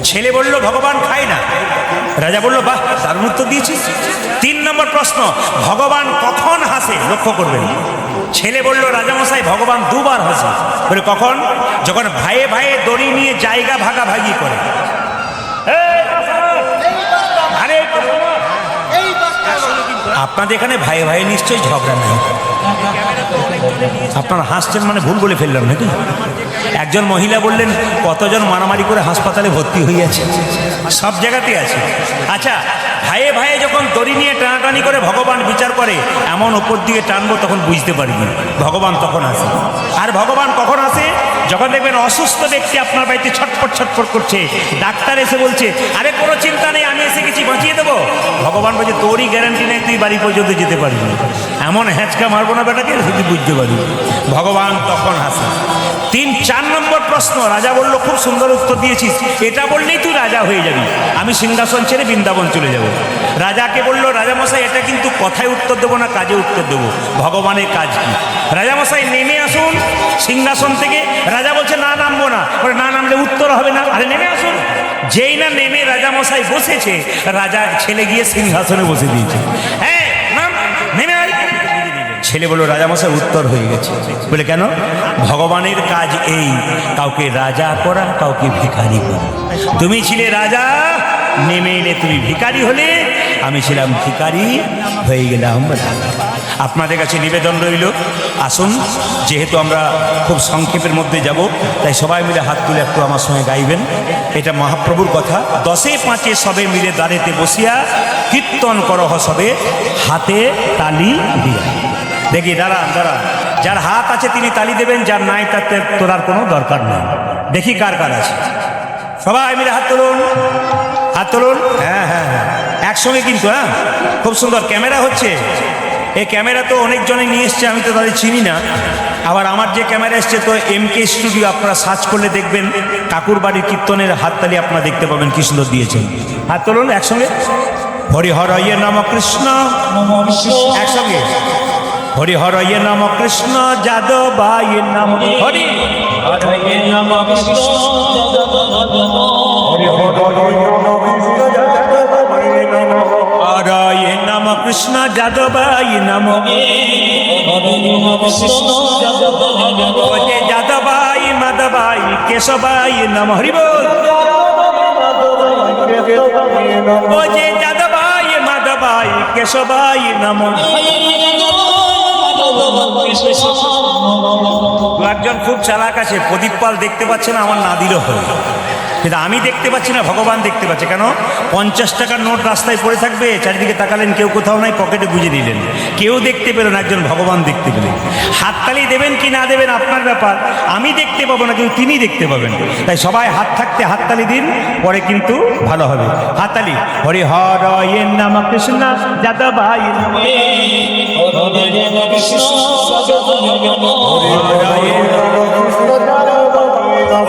Speaker 2: ছেলে বলল ভগবান খায় না। রাজা বলল বাহ, দারুণ উত্তর দিয়েছিস। 3 নম্বর প্রশ্ন, ভগবান কখন হাসে? লক্ষ্য করবেন। ছেলে বলল রাজামশাই ভগবান 2 বার হাসে। বলে কখন? যখন ভাইয়ে ভাইয়ে দড়ি নিয়ে জায়গা ভাগাভাগি করে। আরে আপনাদের এখানে ভাই ভাই নিশ্চয়ই ঝগড়া নেই। আপনারা হাসছেন মানে ভুল বলে ফেললাম নাকি? একজন মহিলা বললেন কতজন মারামারি করে হাসপাতালে ভর্তি হয়ে আছে, সব জায়গাতেই আছে। আচ্ছা, ভাইয়ে ভাইয়ে যখন দড়ি নিয়ে টানাটানি করে ভগবান বিচার করে, এমন ওপর দিকে টানবো তখন বুঝতে পারিনি, ভগবান তখন আসে। আর ভগবান কখন আসে? যখন দেখবেন অসুস্থ ব্যক্তি আপনার বাড়িতে ছটফট ছটফট করছে, ডাক্তার এসে বলছে আরে কোনো চিন্তা নেই, আমি এসে গেছি, বাঁচিয়ে দেবো। ভগবান বলছে তোরই গ্যারান্টি নেই তুই বাড়ি পর্যন্ত যেতে পারবি, এমন হ্যাঁচকা মারবো না বেটাকে, শুধু বুঝতে পারবি। ভগবান তখন হাসে। 4 নম্বর প্রশ্ন, রাজা বলল খুব সুন্দর উত্তর দিয়েছিস, এটা বললেই তুই রাজা হয়ে যাবি, আমি সিংহাসন ছেড়ে বৃন্দাবন চলে যাব। রাজাকে বলল রাজামশাই এটা কিন্তু কথায় উত্তর দেবো না, কাজে উত্তর দেবো, ভগবানের কাজ কি? রাজামশাই নেমে আসুন সিংহাসন থেকে। রাজা বলছে না নামবো না। বলে না নামলে উত্তর হবে না। আরে নেমে আসুন। যেই না নেমে রাজামশাই বসেছে, রাজা ছেলে গিয়ে সিংহাসনে বসে দিয়েছে। হ্যাঁ নাম, নেমে আয়। ছেলে বলল রাজামশাই উত্তর হয়ে গেছে। বলে কেন? ভগবানের কাজ এই, কাউকে রাজা করা, কাউকে ভিখারি করা। তুমি ছিলে রাজা, নেমে এলে তুমি ভিখারি হলে, আমি ছিলাম ভিখারি, হয়ে গেলাম রাজা। আপনাদের কাছে নিবেদন রইল, আসুন, যেহেতু আমরা খুব সংক্ষেপের মধ্যে যাব, তাই সবাই মিলে হাত তুলে একটু আমার সঙ্গে গাইবেন। এটা মহাপ্রভুর কথা। 10এ 5 সবে মিলে দাঁড়েতে বসিয়া, কীর্তন করহ সবে, হাতে তালি দিয়া। দেখি দাঁড়ান, যার হাত আছে তিনি তালি দেবেন, যার নাই তাতে তোলার কোনো দরকার নেই। দেখি কার কার আছে। সবাই মিলে হাত তুলুন, হাত তুলুন। হ্যাঁ হ্যাঁ হ্যাঁ, একসঙ্গে কিন্তু। হ্যাঁ, খুব সুন্দর ক্যামেরা হচ্ছে। এই ক্যামেরা তো অনেকজনে নিয়ে এসছে, আমি তো তাদের চিনি না। আবার আমার যে ক্যামেরা এসছে তো MK স্টুডিও, আপনারা সার্চ করলে দেখবেন কাকুর বাড়ির কীর্তনের হাততালি আপনারা দেখতে পাবেন, কি সুন্দর দিয়েছেন। হাত তুলুন একসঙ্গে। হরিহরয়ে নম কৃষ্ণ, একসঙ্গে হরিহরয়ে নম কৃষ্ণ, যাদবায় নম হরি, হরয়ে নম কৃষ্ণ, হরয়ে নম কৃষ্ণ, যাদবায় নম, ওজে যাদবায় মাধবায় কেশবায় নম, হরি বল। ওজে যাদবায় মাধবায় কেশবায় নম। একজন খুব চালাক আছে, প্রদীপ পাল দেখতে পাচ্ছে না, আমার না দিলেও হয়, কিন্তু আমি দেখতে পাচ্ছি না, ভগবান দেখতে পাচ্ছে। কেন? 50 টাকার নোট রাস্তায় পড়ে থাকবে, চারিদিকে তাকালেন, কেউ কোথাও নাই, পকেটে গুঁজে নিলেন, কেউ দেখতে পেলেন, একজন ভগবান দেখতে পেলেন। হাততালি দেবেন কি না দেবেন আপনার ব্যাপার, আমি দেখতে পাবো না, কিন্তু তিনি দেখতে পাবেন। তাই সবাই হাত থাকতে হাততালি দিন, পরে কিন্তু ভালো হবে। হাততালি। হরি হরয়ে নম কৃষ্ণ, যাদবায় নম,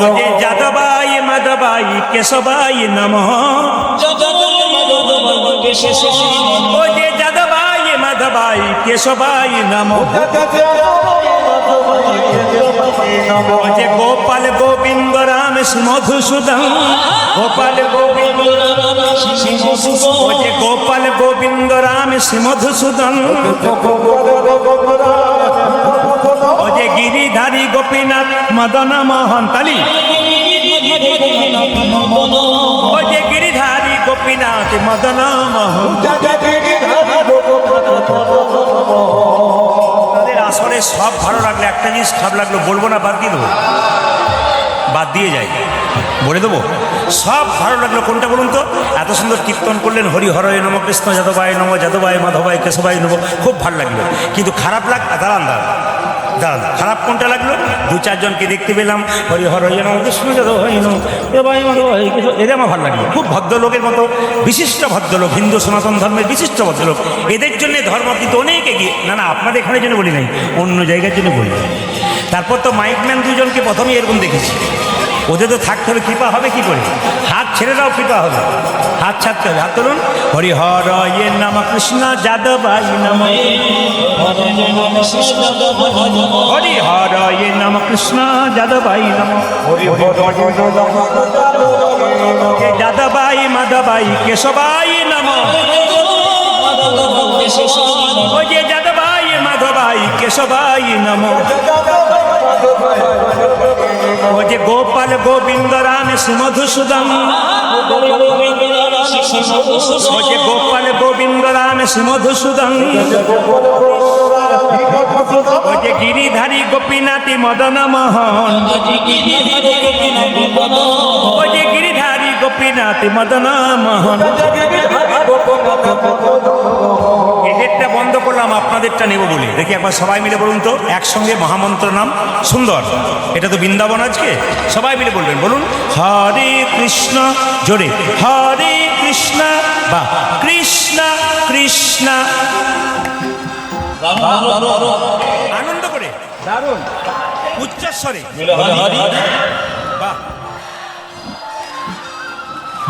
Speaker 2: ওজে যাদবায় মাধবায় কেশবায় নমঃ, ওজে যাদবায় মাধবায় কেশবায় নমঃ, ওজে গোপাল গোবিন্দ রাম মধুসূদন, গোপাল গোবিন্দ, ওজে গোপাল গোবিন্দ রাম মধুসূদন, ওজে গিরিধারী গোপীনাথ মদন মোহন, তালি। ওজে গিরিধারী গোপীনাথ গোপীনাথে মদন মোহন। তাদের আসরে সব ভালো লাগলো, একটা জিনিস খারাপ লাগলো, বলবো না, বাদ দিয়ে দেবো, বাদ দিয়ে যাই, বলে দেবো। সব ভালো লাগলো, কোনটা বলুন তো? এত সুন্দর কীর্তন করলেন, হরি হরয় নম, কৃষ্ণ যাদবায় নম, যাদবায় মাধবায় কেশবায় নম, খুব ভালো লাগলো। কিন্তু খারাপ দাঁড়ান, খারাপ কোনটা লাগলো? দু চারজনকে দেখতে পেলাম, হরি হরয় নম, কৃষ্ণ যাদবায় নম, যাদবায় মাধবায় কেশব, এদের আমার ভালো লাগলো। খুব ভদ্রলোকের মতো, বিশিষ্ট ভদ্রলোক, হিন্দু সনাতন ধর্মের বিশিষ্ট ভদ্রলোক। এদের জন্য ধর্ম কিন্তু অনেক এগিয়ে। না আপনাদের এখানের জন্য বলি নাই, অন্য জায়গার জন্য বলি। তারপর তো মাইকম্যান দুজনকে প্রথমেই এরকম দেখেছি। ওদের তো থাকতে হবে, কৃপা হবে কি করে? হাত ছেড়ে দাও, কৃপা হবে, হাত ছাড়তে হবে। হাত তুলুন। হরি হরয়ে নম, কৃষ্ণ যাদবায় নম, হরি হরয়ে নম, কৃষ্ণ যাদবায় নম, যাদবায় মাধবায় কেশবায় নম, ওই যে যাদবায় মাধবায় কেশবায় নম, ও যে গোপাল গোবিন্দ রাম মধুসূদন, ও যে গোপাল গোবিন্দ রাম মধুসূদন, ও যে গিরিধারী গোপীনাথী মদন মোহন, ও যে গিরিধারী গোপীনাথী মদন মোহন। এদেরটা বন্ধ করলাম, আপনাদেরটা নেব বলে। দেখি একবার সবাই মিলে বলুন তো একসঙ্গে মহামন্ত্র নাম সুন্দর। এটা তো বৃন্দাবন আজকে, সবাই মিলে বলবেন, বলুন হরে কৃষ্ণ, জোরে হরে কৃষ্ণ, বা কৃষ্ণ কৃষ্ণ, আনন্দ করে, দারুণ উচ্চস্বরে, বাহ,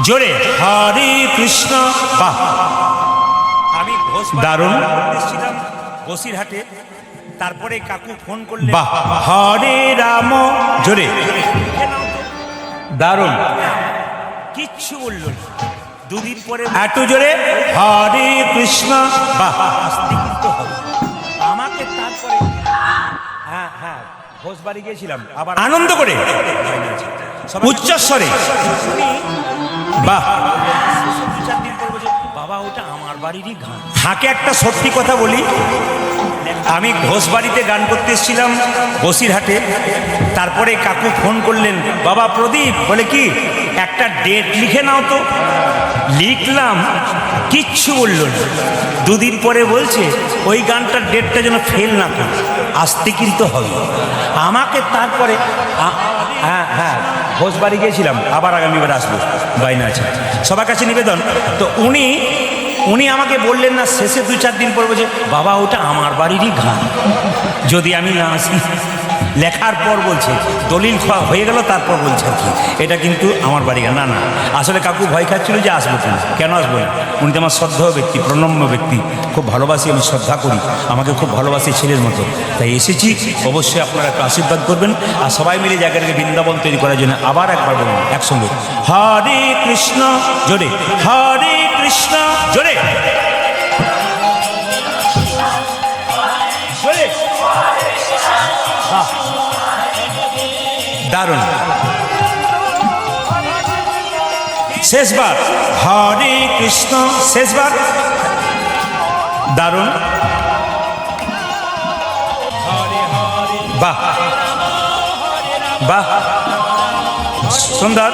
Speaker 2: জোরে হরে কৃষ্ণ, বাহ। আমি দারুণ ছিলাম বসিরহাটে, তারপরে কাকু ফোন করলে, বাহ, হরে রাম, জোরে, দারুণ, কিচ্ছু বলল না। দুদিন পরে একটু জোরে হরে কৃষ্ণ, বাহ, আমাকে তারপরে হ্যাঁ ঘোষ বাড়ি গিয়েছিলাম, আবার আনন্দ করে উচ্চস্বরে, বাহ। বাবা ওটা আমার বাড়িরই গান। থাকে একটা সত্যি কথা বলি, আমি ঘোষ বাড়িতে গান করতে এসেছিলাম বসিরহাটে, তারপরে কাকু ফোন করলেন, বাবা প্রদীপ, বলে কি একটা ডেট লিখে নাও তো। লিখলাম, কিচ্ছু বলল না। দুদিন পরে বলছে ওই গানটার ডেটটা যেন ফেল না করে, আসতে কিন্তু হবে আমাকে। তারপরে হ্যাঁ ঘোষ বাড়ি গিয়েছিলাম, আবার আগামীবার আসবো, বাইনা আছে। সবার কাছে নিবেদন, তো উনি আমাকে বললেন না, শেষে দু চার দিন পর বলছে, বাবা ওটা আমার বাড়িরই গান, যদি আমি না আসি। লেখার পর বলছে, দলিল হয়ে গেল, তারপর বলছে আর কি এটা কিন্তু আমার বাড়ি গান। না আসলে কাকু ভয় খাচ্ছিল যে আসবো কিনা, কেন আসবো না, উনি তো আমার শ্রদ্ধেয় ব্যক্তি, প্রণম্য ব্যক্তি, খুব ভালোবাসি, আমি শ্রদ্ধা করি, আমাকে খুব ভালোবাসি ছেলের মতো, তাই এসেছি। অবশ্যই আপনারা একটু আশীর্বাদ করবেন, আর সবাই মিলে জায়গাটাকে বৃন্দাবন তৈরি করার জন্য আবার একবার বলুন একসঙ্গে, হরে কৃষ্ণ, জোরে হরে কৃষ্ণ, জোরে দারুণ। শেষবার হরে কৃষ্ণ, শেষবার দারুণ, বাহ বাহ, সুন্দর,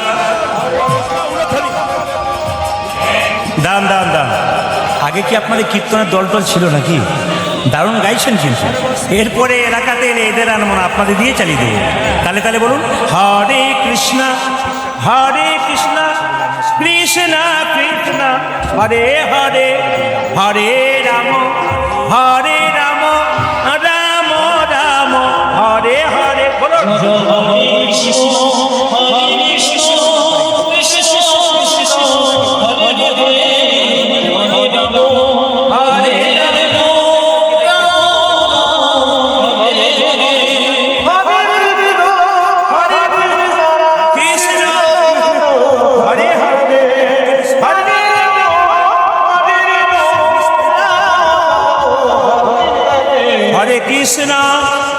Speaker 2: দান। আগে কি আপনাদের কীর্তনের দল ছিল নাকি? দারুণ গাইছেন কিন্তু। এরপরে এলাকাতে এলে এদের আনমন আপনাদের দিয়ে চালিয়ে দেবো। তাহলে বলুন হরে কৃষ্ণ, হরে কৃষ্ণ, কৃষ্ণ কৃষ্ণ, হরে হরে, হরে রাম, হরে রাম, রাম রাম, হরে হরে। বলুন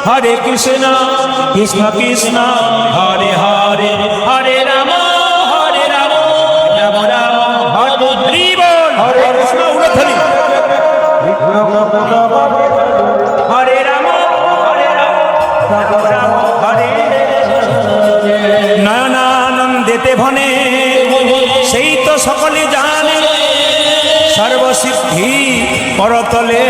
Speaker 2: হরে কৃষ্ণ, কৃষ্ণ কৃষ্ণ, হরে হরে, হরে রাম, রাম রাম, হরে হরি। ভনে সেই তো সকলে জানে সর্বসিদ্ধি পরতলে।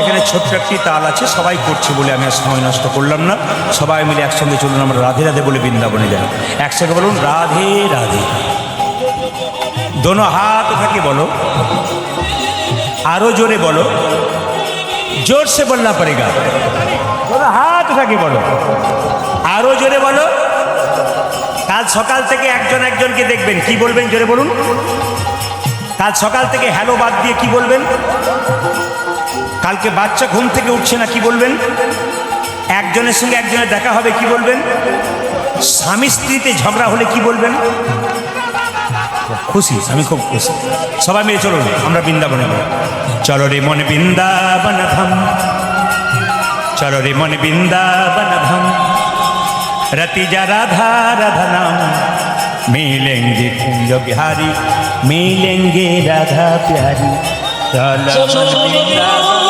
Speaker 2: এখানে ছোট্ট একটি তাল আছে, সবাই করছে বলে আমি আর সময় নষ্ট করলাম না। সবাই মিলে একসঙ্গে চলুন, আমরা রাধে রাধে বলে বৃন্দাবনে যাই। একসঙ্গে বলুন রাধে রাধে। दोनों हाथ उठा के बोलो, आरो जोरे बोलो, जोर से बोलना पड़ेगा। दोनों हाथ उठा के बोलो, आरो जोरे बोलो। কাল সকাল থেকে একজন একজনকে দেখবেন, কি বলবেন জোরে বলুন। কাল সকাল থেকে হ্যালো বাদ দিয়ে কি বলবেন? কালকে বাচ্চা ঘুম থেকে উঠছে না, কি বলবেন? একজনের সঙ্গে একজনের দেখা হবে, কি বলবেন? স্বামী স্ত্রীতে ঝগড়া হলে কি বলবেন? খুশি, আমি খুব খুশি। সবাই মিলে চলুন আমরা বৃন্দাবনে যাই। চলো রে মন বৃন্দাবন ধাম, চলো রে মন বৃন্দাবন ধাম, रति जा राधा राधा नाम, मिलेंगे कुंज बिहारी, मिलेंगे राधा प्यारी। चलो मन वृंदावन।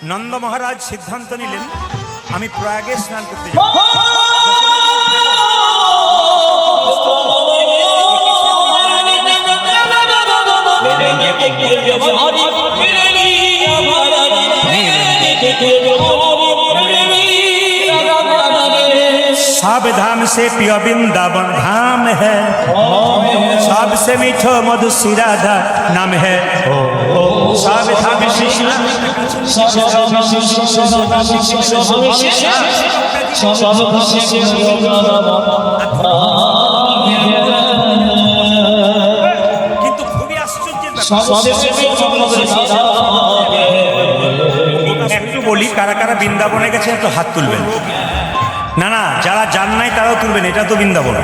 Speaker 2: नंद महाराज सिद्धांत निलेन आमी प्रयागे स्नान करते যাব। सब धाम से प्रिय वृंदावन धाम है, सबसे मीठो मधुसी राधा नाम है। सब धाम से কিন্তু খুবই আশ্চর্যের ব্যাপার। একটু বলি, কারা কারা বৃন্দাবনে গেছে একটু হাত তুলবেন। না না, যারা যান নাই তারাও তুলবেন, এটা তো বৃন্দাবন।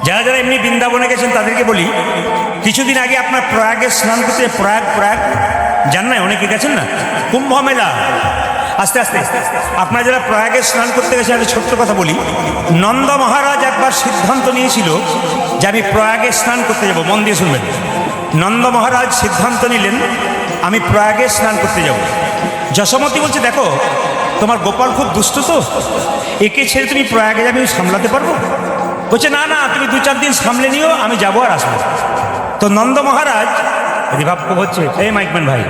Speaker 2: যারা যারা এমনি বৃন্দাবনে গেছেন তাদেরকে বলি, কিছুদিন আগে আপনার প্রয়াগে স্নান করতে, প্রয়াগ যান নাই, অনেকে গেছেন না, কুম্ভ মেলা। আস্তে আস্তে আপনারা যারা প্রয়াগে স্নান করতে গেছেন, একটা ছোট্ট কথা বলি। নন্দ মহারাজ একবার সিদ্ধান্ত নিয়েছিল যে আমি প্রয়াগে স্নান করতে যাব। মন দিয়ে শুনবেন। নন্দ মহারাজ সিদ্ধান্ত নিলেন আমি প্রয়াগে স্নান করতে যাব। যশোমতী বলছে, দেখো তোমার গোপাল খুব দুষ্ট, তো একে ছেড়ে তুমি প্রয়াগে যাবে, আমি সামলাতে পারবো? বলছে না না, তুমি 2-4 দিন সামলে নিও, আমি যাবো আর আসবো। তো নন্দ মহারাজ, রিভাব খুব হচ্ছে, এই মাইকম্যান ভাই,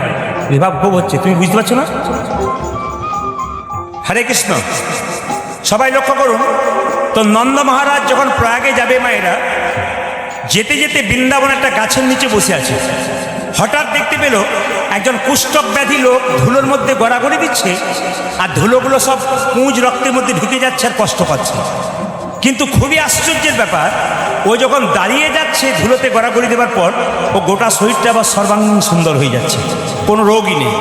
Speaker 2: রিভাব খুব হচ্ছে, তুমি বুঝতে পারছো না? হরে কৃষ্ণ, সবাই লক্ষ্য করুন। তো নন্দ মহারাজ যখন প্রয়াগে যাবে, মায়েরা যেতে যেতে বৃন্দাবন একটা গাছের নিচে বসে আছে। হঠাৎ দেখতে পেল একজন কুষ্ঠক ব্যাধি লোক ধুলোর মধ্যে গড়াগড়ি দিচ্ছে, আর ধুলোগুলো সব পুঁজ রক্তের মধ্যে ঢুকে যাচ্ছে আর কষ্ট পাচ্ছে। কিন্তু খুবই আশ্চর্যের ব্যাপার, ও যখন দাঁড়িয়ে যাচ্ছে ধুলোতে গড়াগড়ি দেওয়ার পর, ও গোটা শরীরটা আবার সর্বাঙ্গীন সুন্দর হয়ে যাচ্ছে, কোনো রোগই নেই।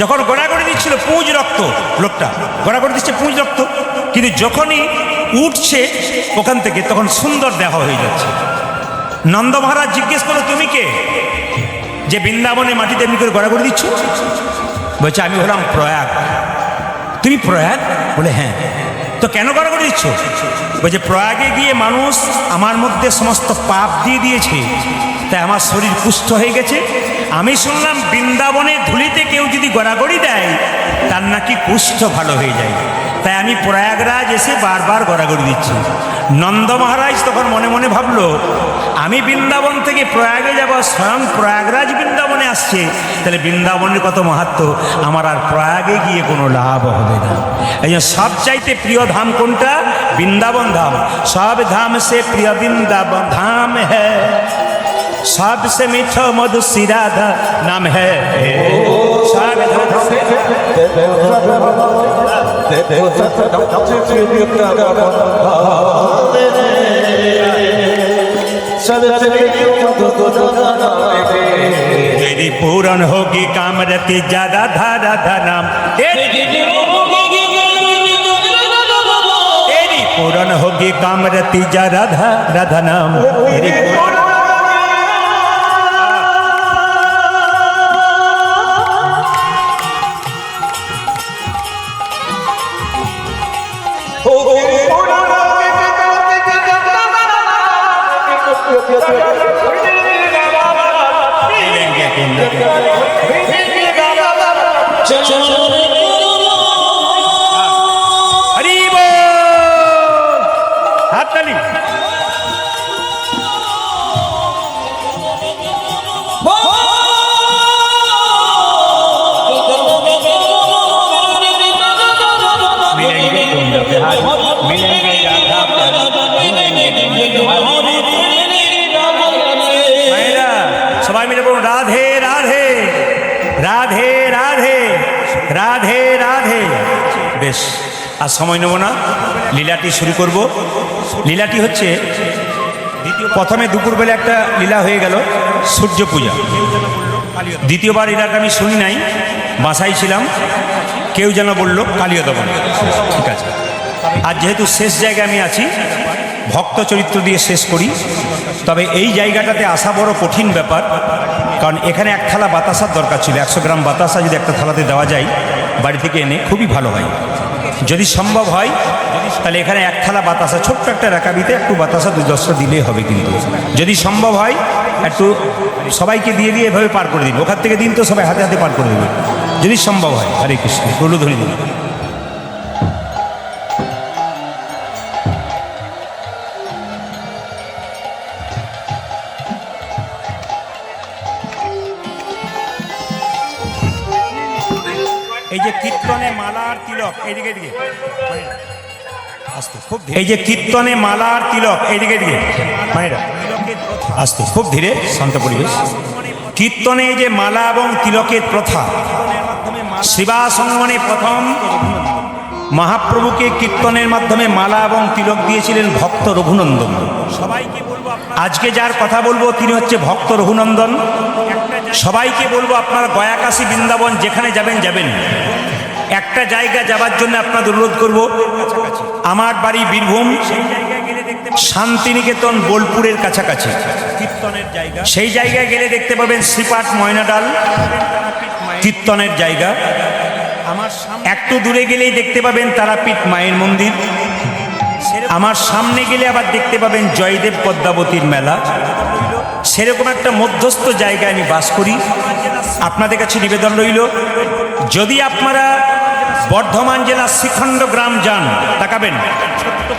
Speaker 2: যখন গড়াগড়ি দিচ্ছিল পুঁজ রক্ত, লোকটা গড়াগড়ি দিচ্ছে পুঁজ রক্ত, কিন্তু যখনই উঠছে ওখান থেকে, তখন সুন্দর দেহ হয়ে যাচ্ছে। নন্দ মহারাজ জিজ্ঞেস করলো, তুমি কে, যে বৃন্দাবনে মাটিতে এমনি করে গড়াগড়ি দিচ্ছ? বলছে আমি হলাম প্রয়াগ। তুমি প্রয়াগ? বলে হ্যাঁ। তো কেন গড়াগড়ি দিচ্ছ? বলছে প্রয়াগে গিয়ে মানুষ আমার মধ্যে সমস্ত পাপ দিয়ে দিয়েছে, তাই আমার শরীর পুষ্ট হয়ে গেছে। আমি শুনলাম বৃন্দাবনে ধুলিতে কেউ যদি গড়াগড়ি দেয় তার নাকি কুষ্ঠ ভালো হয়ে যায়, তাই আমি প্রয়াগরাজ এসে বারবার গড়াগড়ি দিচ্ছি। নন্দ মহারাজ তখন মনে মনে ভাবলো, আমি বৃন্দাবন থেকে প্রয়াগে যাব, স্বয়ং প্রয়াগরাজ বৃন্দাবনে আসছে, তাহলে বৃন্দাবনের কত মাহাত্ম, আমার আর প্রয়াগে গিয়ে কোনো লাভ হবে না। এই জন্য সবচাইতে প্রিয় ধাম কোনটা? বৃন্দাবন ধাম। সব ধাম সে প্রিয় বৃন্দাবন ধাম হ্যাঁ, सबसे मीठा मधुर राधा नाम है। तेरी पूर्ण होगी कामरती जा राधा राधा नाम, तेरी पूर्ण होगी कामरती जा राधा राधा नाम, तेरी সবাই মিলে বলুন রাধে রাধে রাধে রাধে রাধে রাধে। বেশ, আর সময় নেব না, লীলাটি শুরু করব। লীলাটি হচ্ছে, প্রথমে দুপুরবেলা একটা লীলা হয়ে গেল সূর্য পূজা, দ্বিতীয়বার লীলাটা আমি শুনি নাই, বাসায় ছিলাম, কেউ যেন বলল কালীয় দমন। ঠিক আছে, আর যেহেতু শেষ জায়গায় আমি আছি, ভক্ত চরিত্র দিয়ে শেষ করি। তবে এই জায়গাটাতে আসা বড় কঠিন ব্যাপার, কারণ এখানে এক থালা বাতাসার দরকার ছিল। 100 গ্রাম বাতাসা যদি একটা থালাতে দেওয়া যায় বাড়ি থেকে এনে, খুবই ভালো হয়। যদি সম্ভব হয় তাহলে এখানে এক থালা বাতাসা, ছোট্ট একটা রাকাবিতে একটু বাতাসা 2-10টা দিলেই হবে। কিন্তু যদি সম্ভব হয় একটু সবাইকে দিয়ে দিয়ে এভাবে পার করে দিন, ওখান থেকে দিন তো সবাই হাতে হাতে পার করে দেবে, যদি সম্ভব হয়। হরে কৃষ্ণ, প্রলুধ্বনি দিন। এই যে কীর্তনে মালা আর তিলক, এইদিকে এদিকে আস্তে, খুব এই যে কীর্তনে মালা আর তিলক, এইদিকে এদিকে মায়েরা আস্তে, খুব ধীরে, শান্ত পরিবেশ। কীর্তনে এই যে মালা এবং তিলকের প্রথা, শিবাসঙ্গনে প্রথম মহাপ্রভুকে কীর্তনের মাধ্যমে মালা এবং তিলক দিয়েছিলেন ভক্ত রঘুনন্দন। সবাইকে বলবো, আজকে যার কথা বলবো তিনি হচ্ছে ভক্ত রঘুনন্দন। সবাইকে বলবো, আপনার গয়াকাশী বৃন্দাবন যেখানে যাবেন যাবেন, একটা জায়গা যাবার জন্য আপনাদের অনুরোধ করব। আমার বাড়ি বীরভূম, শান্তিনিকেতন বোলপুরের কাছাকাছি কীর্তনের জায়গা। সেই জায়গায় গেলে দেখতে পাবেন শ্রীপাঠ ময়নাডাল কীর্তনের জায়গা। আমার একটু দূরে গেলেই দেখতে পাবেন তারাপীঠ মায়ের মন্দির। আমার সামনে গেলে আবার দেখতে পাবেন জয়দেব পদ্মাবতীর মেলা। সেরকম একটা মধ্যস্থ জায়গায় আমি বাস করি। আপনাদের কাছে নিবেদন রইল, যদি আপনারা বর্ধমান জেলার শ্রীখণ্ড গ্রাম যান, তাকাবেন,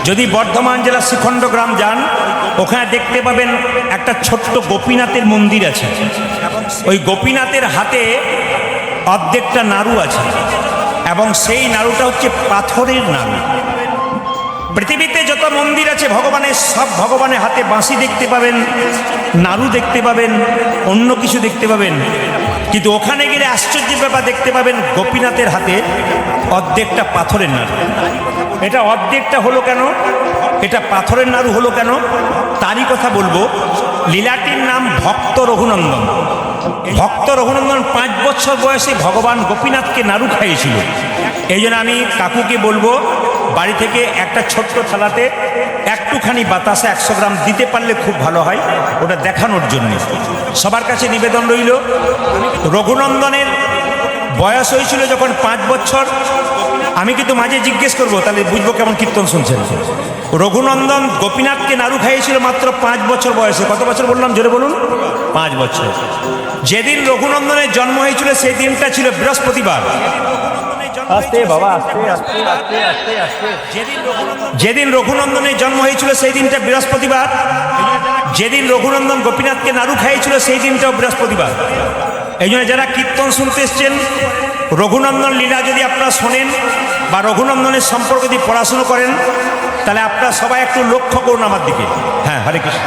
Speaker 2: যদি বর্ধমান জেলার শ্রীখণ্ড গ্রাম যান, ওখানে দেখতে পাবেন একটা ছোট্ট গোপীনাথের মন্দির আছে। ওই গোপীনাথের হাতে অর্ধেকটা নাড়ু আছে, এবং সেই নাড়ুটা হচ্ছে পাথরের নাড়ু। পৃথিবীতে যত মন্দির আছে ভগবানের, সব ভগবানের হাতে বাঁশি দেখতে পাবেন, নাড়ু দেখতে পাবেন, অন্য কিছু দেখতে পাবেন, কিন্তু ওখানে গেলে আশ্চর্যের ব্যাপার দেখতে পাবেন গোপীনাথের হাতে অর্ধেকটা পাথরের নাড়ু। এটা অর্ধেকটা হলো কেন, এটা পাথরের নাড়ু হলো কেন, তারই কথা বলবো। লীলাটির নাম ভক্ত রঘুনন্দন। ভক্ত রঘুনন্দন 5 বছর বয়সে ভগবান গোপীনাথকে নাড়ু খাইয়েছিল। এই জন্য আমি কাকুকে বলবো, বাড়ি থেকে একটা ছোট্ট থালাতে একটুখানি বাতাসা 100 গ্রাম দিতে পারলে খুব ভালো হয়, ওটা দেখানোর জন্য। সবার কাছে নিবেদন রইল, রঘুনন্দনের বয়স হয়েছিল যখন 5 বছর। আমি কিন্তু মাঝে জিজ্ঞেস করবো, তাহলে বুঝবো কেমন কীর্তন শুনছেন। রঘুনন্দন গোপীনাথকে নাড়ু খাইয়েছিল মাত্র 5 বছর বয়সে। কত বছর বললাম, জোরে বলুন? 5 বছর। যেদিন রঘুনন্দনের জন্ম হয়েছিল সেই দিনটা ছিল বৃহস্পতিবার। আস্তে বাবা, আস্তে আস্তে আস্তে আস্তে আস্তে। যেদিন রঘুনন্দনের জন্ম হয়েছিল সেই দিনটা বৃহস্পতিবার। যেদিন রঘুনন্দন গোপীনাথকে নাড়ু খাইয়েছিল সেই দিনটাও বৃহস্পতিবার। এই জন্য যারা কীর্তন শুনতে এসছেন, রঘুনন্দন লীলা যদি আপনারা শোনেন বা রঘুনন্দনের সম্পর্কে যদি পড়াশুনো করেন, তাহলে আপনারা সবাই একটু লক্ষ্য করুন আমার দিকে। হ্যাঁ, হরে কৃষ্ণ।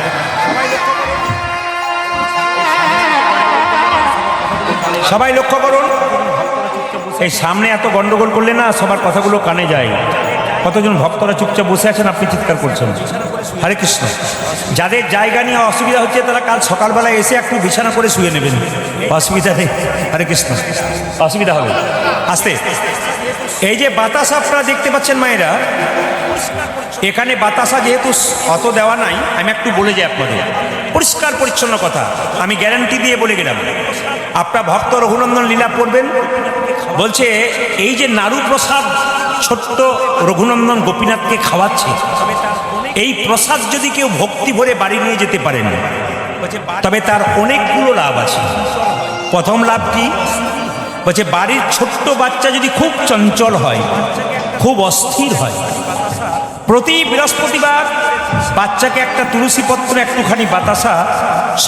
Speaker 2: সবাই লক্ষ্য করুন। এই সামনে এত গন্ডগোল করলে না সবার কথাগুলো কানে যায়। কতজন ভক্তরা চুপচাপ বসে আছেন, আপনি চিৎকার করছেন। হরে কৃষ্ণ। যাদের জায়গা নিয়ে অসুবিধা হচ্ছে তারা কাল সকালবেলায় এসে একটু বিছানা করে শুয়ে নেবেন, অসুবিধা নেই। হরে কৃষ্ণ। অসুবিধা হবে আস্তে। এই যে বাতাসা আপনারা দেখতে পাচ্ছেন মায়েরা, এখানে বাতাসা যেহেতু অত দেওয়া নাই, আমি একটু বলে যাই আপনাদের পরিষ্কার পরিচ্ছন্ন কথা, আমি গ্যারান্টি দিয়ে বলে গেলাম। আপনার ভক্ত রঘুনন্দন লীলা পড়বেন, বলছে এই যে নাড়ু প্রসাদ ছোট্ট রঘুনন্দন গোপীনাথকে খাওয়াচ্ছে, এই প্রসাদ যদি কেউ ভক্তি ভরে বাড়ি নিয়ে যেতে পারেন, তবে তার অনেকগুলো লাভ আছে। প্রথম লাভ কি? বলছে বাড়ির ছোট্ট বাচ্চা যদি খুব চঞ্চল হয়, খুব অস্থির হয়, প্রতি বৃহস্পতিবার বাচ্চাকে একটা তুলসী পত্র, একটুখানি বাতাসা,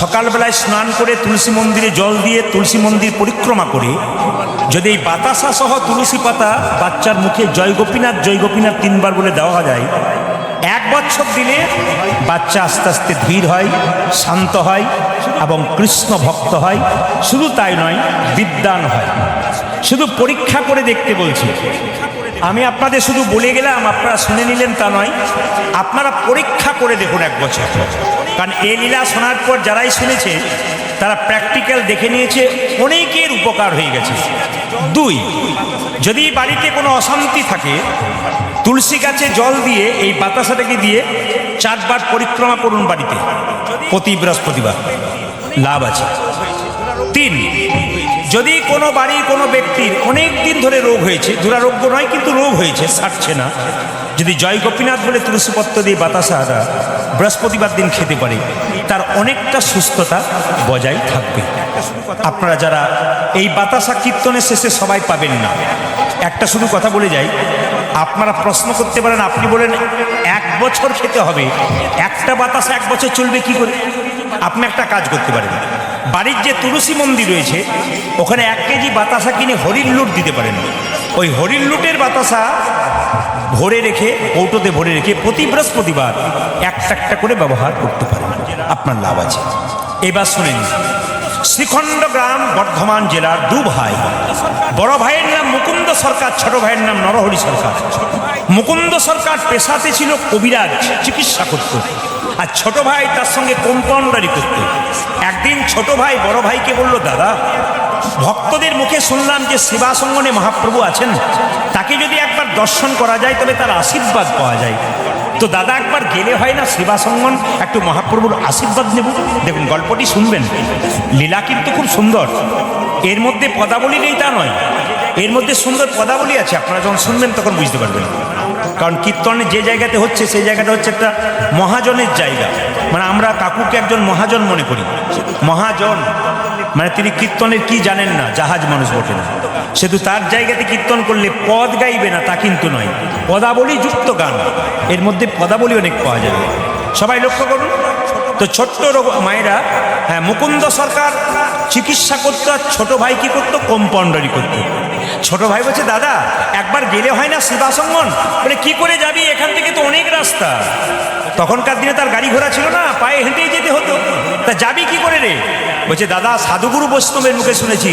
Speaker 2: সকালবেলায় স্নান করে তুলসী মন্দিরে জল দিয়ে তুলসী মন্দির পরিক্রমা করে যদি এই বাতাসা সহ তুলসী পাতা বাচ্চার মুখে জয় গোপীনাথ 3বার বলে দেওয়া যায়, 1 বছর দিলে বাচ্চা আস্তে আস্তে ধীর হয়, শান্ত হয় এবং কৃষ্ণ ভক্ত হয়। শুধু তাই নয়, বিদ্বান হয়। শুধু পরীক্ষা করে দেখতে বলছি, আমি আপনাদের শুধু বলে গেলাম, আপনারা শুনে নিলেন তা নয়, আপনারা পরীক্ষা করে দেখুন 1 বছর। কারণ এই লীলা শোনার পর যারাই শুনেছে তারা প্র্যাকটিক্যাল দেখে নিয়েছে, অনেকের উপকার হয়ে গেছে। 2, যদি বাড়িতে কোনো অশান্তি থাকে, তুলসী গাছে জল দিয়ে এই বাতাসাটাকে দিয়ে 4 বার পরিক্রমা করুন বাড়িতে প্রতি বৃহস্পতিবার, লাভ আছে। 3, যদি কোনো বাড়ির কোনো ব্যক্তির অনেক দিন ধরে রোগ হয়েছে, দুরারোগ্য নয় কিন্তু রোগ হয়েছে, সারছে না, যদি জয় গোপীনাথ বলে তুলসীপত্র দিয়ে বাতাসাটা বৃহস্পতিবার দিন খেতে পারে, তার অনেকটা সুস্থতা বজায় থাকবে। আপনারা যারা এই বাতাসা কীর্তনের শেষে সবাই পাবেন না, একটা শুধু কথা বলে যাই, আপনারা প্রশ্ন করতে পারেন, আপনি বলেন 1 বছর খেতে হবে, একটা বাতাসা 1 বছর চলবে কি করে? আপনি একটা কাজ করতে পারেন, বাড়ির যে তুলসী মন্দির রয়েছে ওখানে 1 কেজি বাতাসা কিনে হরিণ লুট দিতে পারেন। ওই হরিণ লুটের বাতাসা ভরে রেখে, কৌটোতে ভরে রেখে প্রতি বৃহস্পতিবার একটা করে ব্যবহার করতে পারেন, আপনার লাভ আছে। এবার শুনেন, শ্রীখণ্ড গ্রাম বর্ধমান জেলার 2 ভাই, বড় ভাইয়ের নাম মুকুন্দ সরকার, ছোট ভাইয়ের নাম নরহরি সরকার। মুকুন্দ সরকার পেশাতে ছিল কবিরাজ, চিকিৎসা করত, আর ছোট ভাই তার সঙ্গে কম্পাউন্ডারি করত। একদিন ছোট ভাই বড় ভাইকে বলল, দাদা, ভক্তদের মুখে শুনলাম যে সেবাসঙ্গনে মহাপ্রভু আছেন, তাকে যদি একবার দর্শন করা যায় তবে তার আশীর্বাদ পাওয়া যায়। তো দাদা একবার গেলে হয় না সেবাসঙ্গন, একটু মহাপ্রভুর আশীর্বাদ নেব। দেখুন গল্পটি শুনবেন, লীলা কিন্তু খুব সুন্দর, এর মধ্যে পদাবলী নেই তা নয়, এর মধ্যে সুন্দর পদাবলী আছে। আপনারা যখন শুনবেন তখন বুঝতে পারবেন। কারণ কীর্তনে যে জায়গাতে হচ্ছে সেই জায়গাটা হচ্ছে একটা মহাজনের জায়গা, মানে আমরা কাকুকে একজন মহাজন মনে করি। মহাজন মানে তিনি কীর্তনের কি জানেন না, জাহাজ মানুষ বটে না। শুধু তার জায়গাতে কীর্তন করলে পদ গাইবে না তা কিন্তু নয়, পদাবলী যুক্ত গান, এর মধ্যে পদাবলী অনেক পাওয়া যাবে। সবাই লক্ষ্য করুন তো, ছোট্ট মায়েরা, হ্যাঁ, মুকুন্দ সরকার চিকিৎসা করতো আর ছোট ভাই কি করতো, কম্পাউন্ডারি করতো। ছোট ভাই বলছে, দাদা একবার গেলে হয় না সেবাসঙ্গন? বলে কি করে যাবি, এখান থেকে তো অনেক রাস্তা। তখনকার দিনে তার গাড়ি ঘোড়া ছিল না, পায়ে হেঁটেই যেতে হতো, তা যাবি কি করে রে? বলছে, দাদা সাধুগুরু বৈষ্ণবের মুখে শুনেছি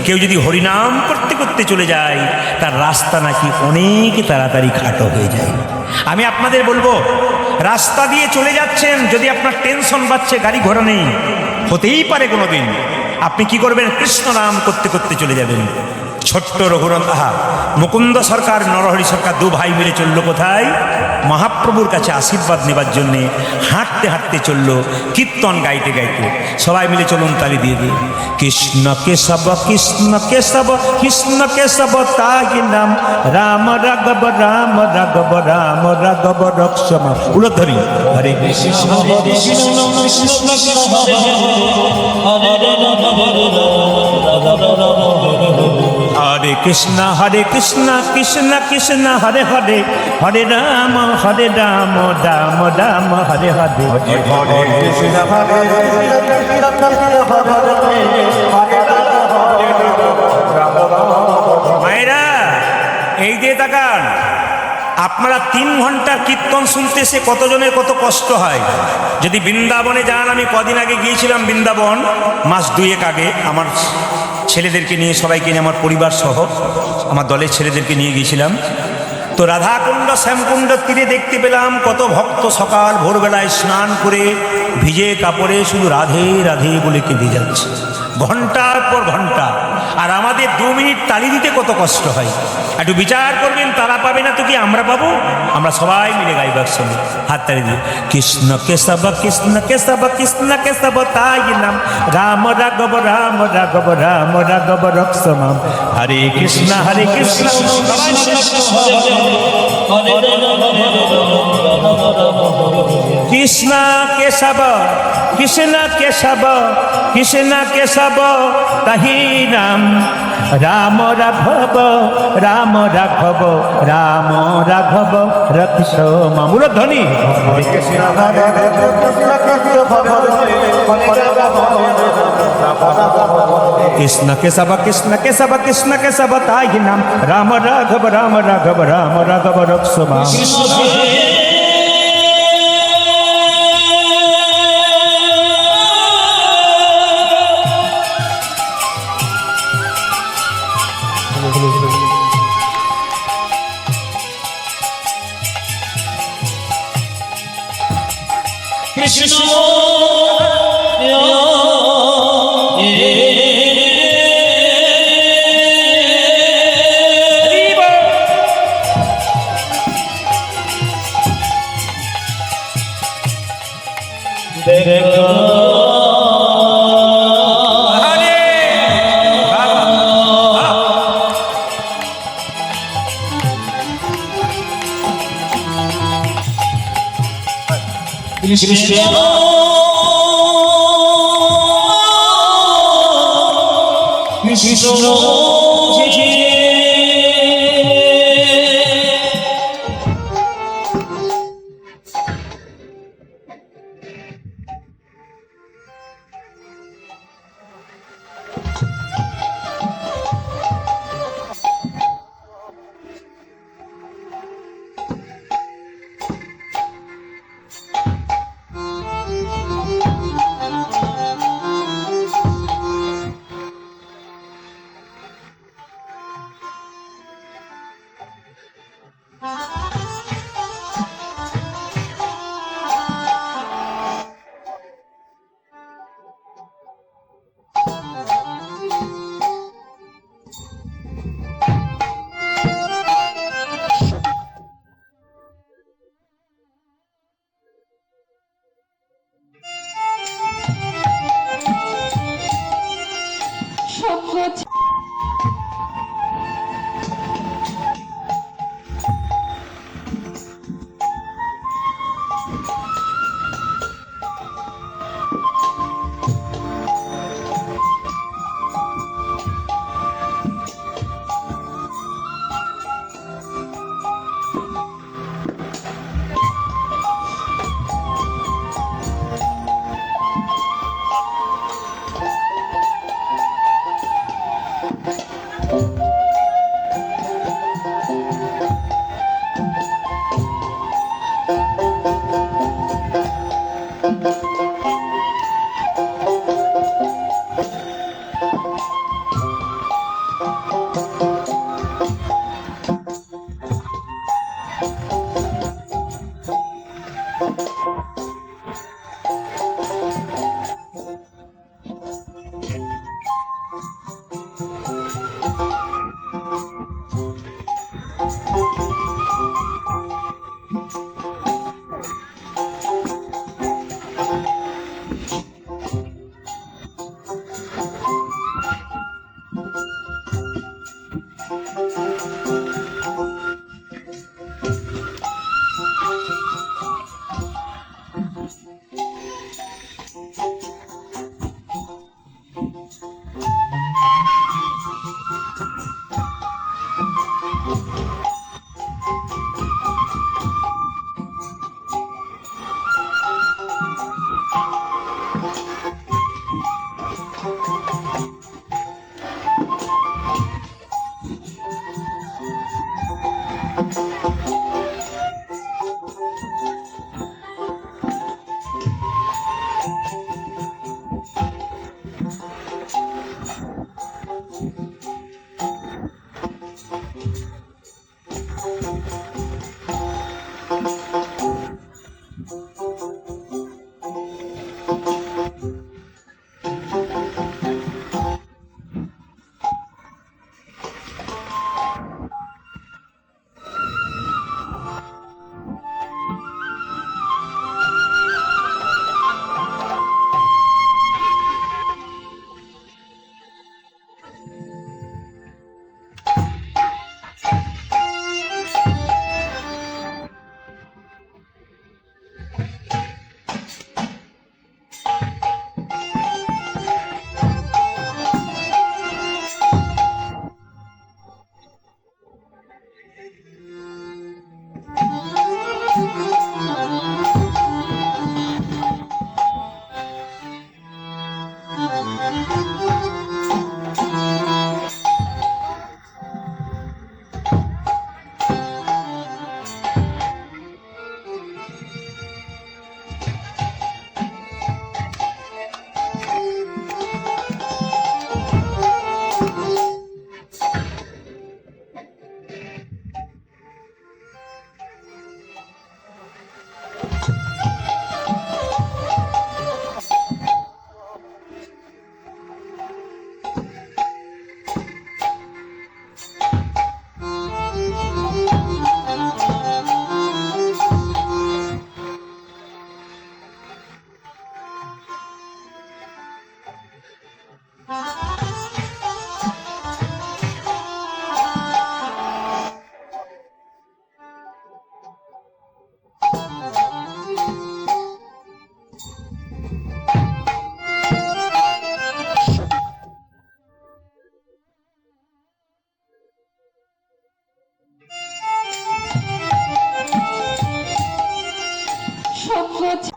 Speaker 2: কেউ যদি হরিনাম করতে করতে চলে যায় তার রাস্তা নাকি অনেক তাড়াতাড়ি খাটো হয়ে যায়। আমি আপনাদের বলবো, রাস্তা দিয়ে চলে যাচ্ছেন, যদি আপনার টেনশন বাড়ছে, গাড়ি ঘোড়া নেই, হতেই পারে কোনোদিন আপনি কি করবেন, কৃষ্ণ নাম করতে করতে চলে যাবেন। ছোট্ট রঘুনন্দ, মুকুন্দ সরকার, নরহরি সরকার 2 ভাই মিলে চললো কোথায়? মহাপ্রভুর কাছে আশীর্বাদ নেবার জন্যে হাঁটতে হাঁটতে চললো, কীর্তন গাইতে গাইতে। সবাই মিলে চলুন তালি দিয়ে দিয়ে, কৃষ্ণ কেশব কৃষ্ণ কেশব কৃষ্ণ কেশব তাই নাম, রাম রাঘব রাম রাঘব রাম রাঘব রক্ষম। উলধ্বনি হরে কৃষ্ণ হরে হরে কৃষ্ণ কৃষ্ণ কৃষ্ণ হরে হরে, হরে রাম রাম রাম হরে হরে। মায়েরা এই দিয়ে তাকান, আপনারা 3 ঘন্টার কীর্তন শুনতে এসে কতজনের কত কষ্ট হয়। যদি বৃন্দাবনে যান, আমি কদিন আগে গিয়েছিলাম বৃন্দাবন, মাস 2 আগে, আমার ছেলেদেরকে নিয়ে, সবাইকে নিয়ে, আমার পরিবার সহ আমার দলের ছেলেদেরকে নিয়ে গিয়েছিলাম। তো রাধাকুণ্ড শ্যামকুণ্ড তীরে দেখতে পেলাম কত ভক্ত সকাল ভোরবেলায় স্নান করে ভিজে কাপড়ে শুধু রাধে রাধে বলে কেঁদে যাচ্ছে ঘন্টার পর ঘন্টা। আর আমাদের 2 মিনিট তালি দিতে কত কষ্ট হয়। একটু বিচার করবেন, তারা পাবে না তো কি আমরা পাবো? আমরা সবাই মিলে গাইব একসঙ্গে, হাত তালি দিয়ে। কৃষ্ণ কেশব কৃষ্ণ কেশব কৃষ্ণ কেশব তাই নাম, রাম রাঘব রাম রাঘব রাম রাঘব রক্ষমাম, হরে কৃষ্ণ কৃষ্ণ কেশব কৃষ্ণ কেশব কৃষ্ণ কেশব তাহি নাম, রাম রাঘব রাম রাঘব রাম রাঘব রক্ষমাম। ধ্বনি কৃষ্ণ কেশব কৃষ্ণ কেশব কৃষ্ণ কেশব তাই নাম, রাম রাঘব রাম রাঘব রাম রাঘব রক্ষমাম।
Speaker 3: সভ্য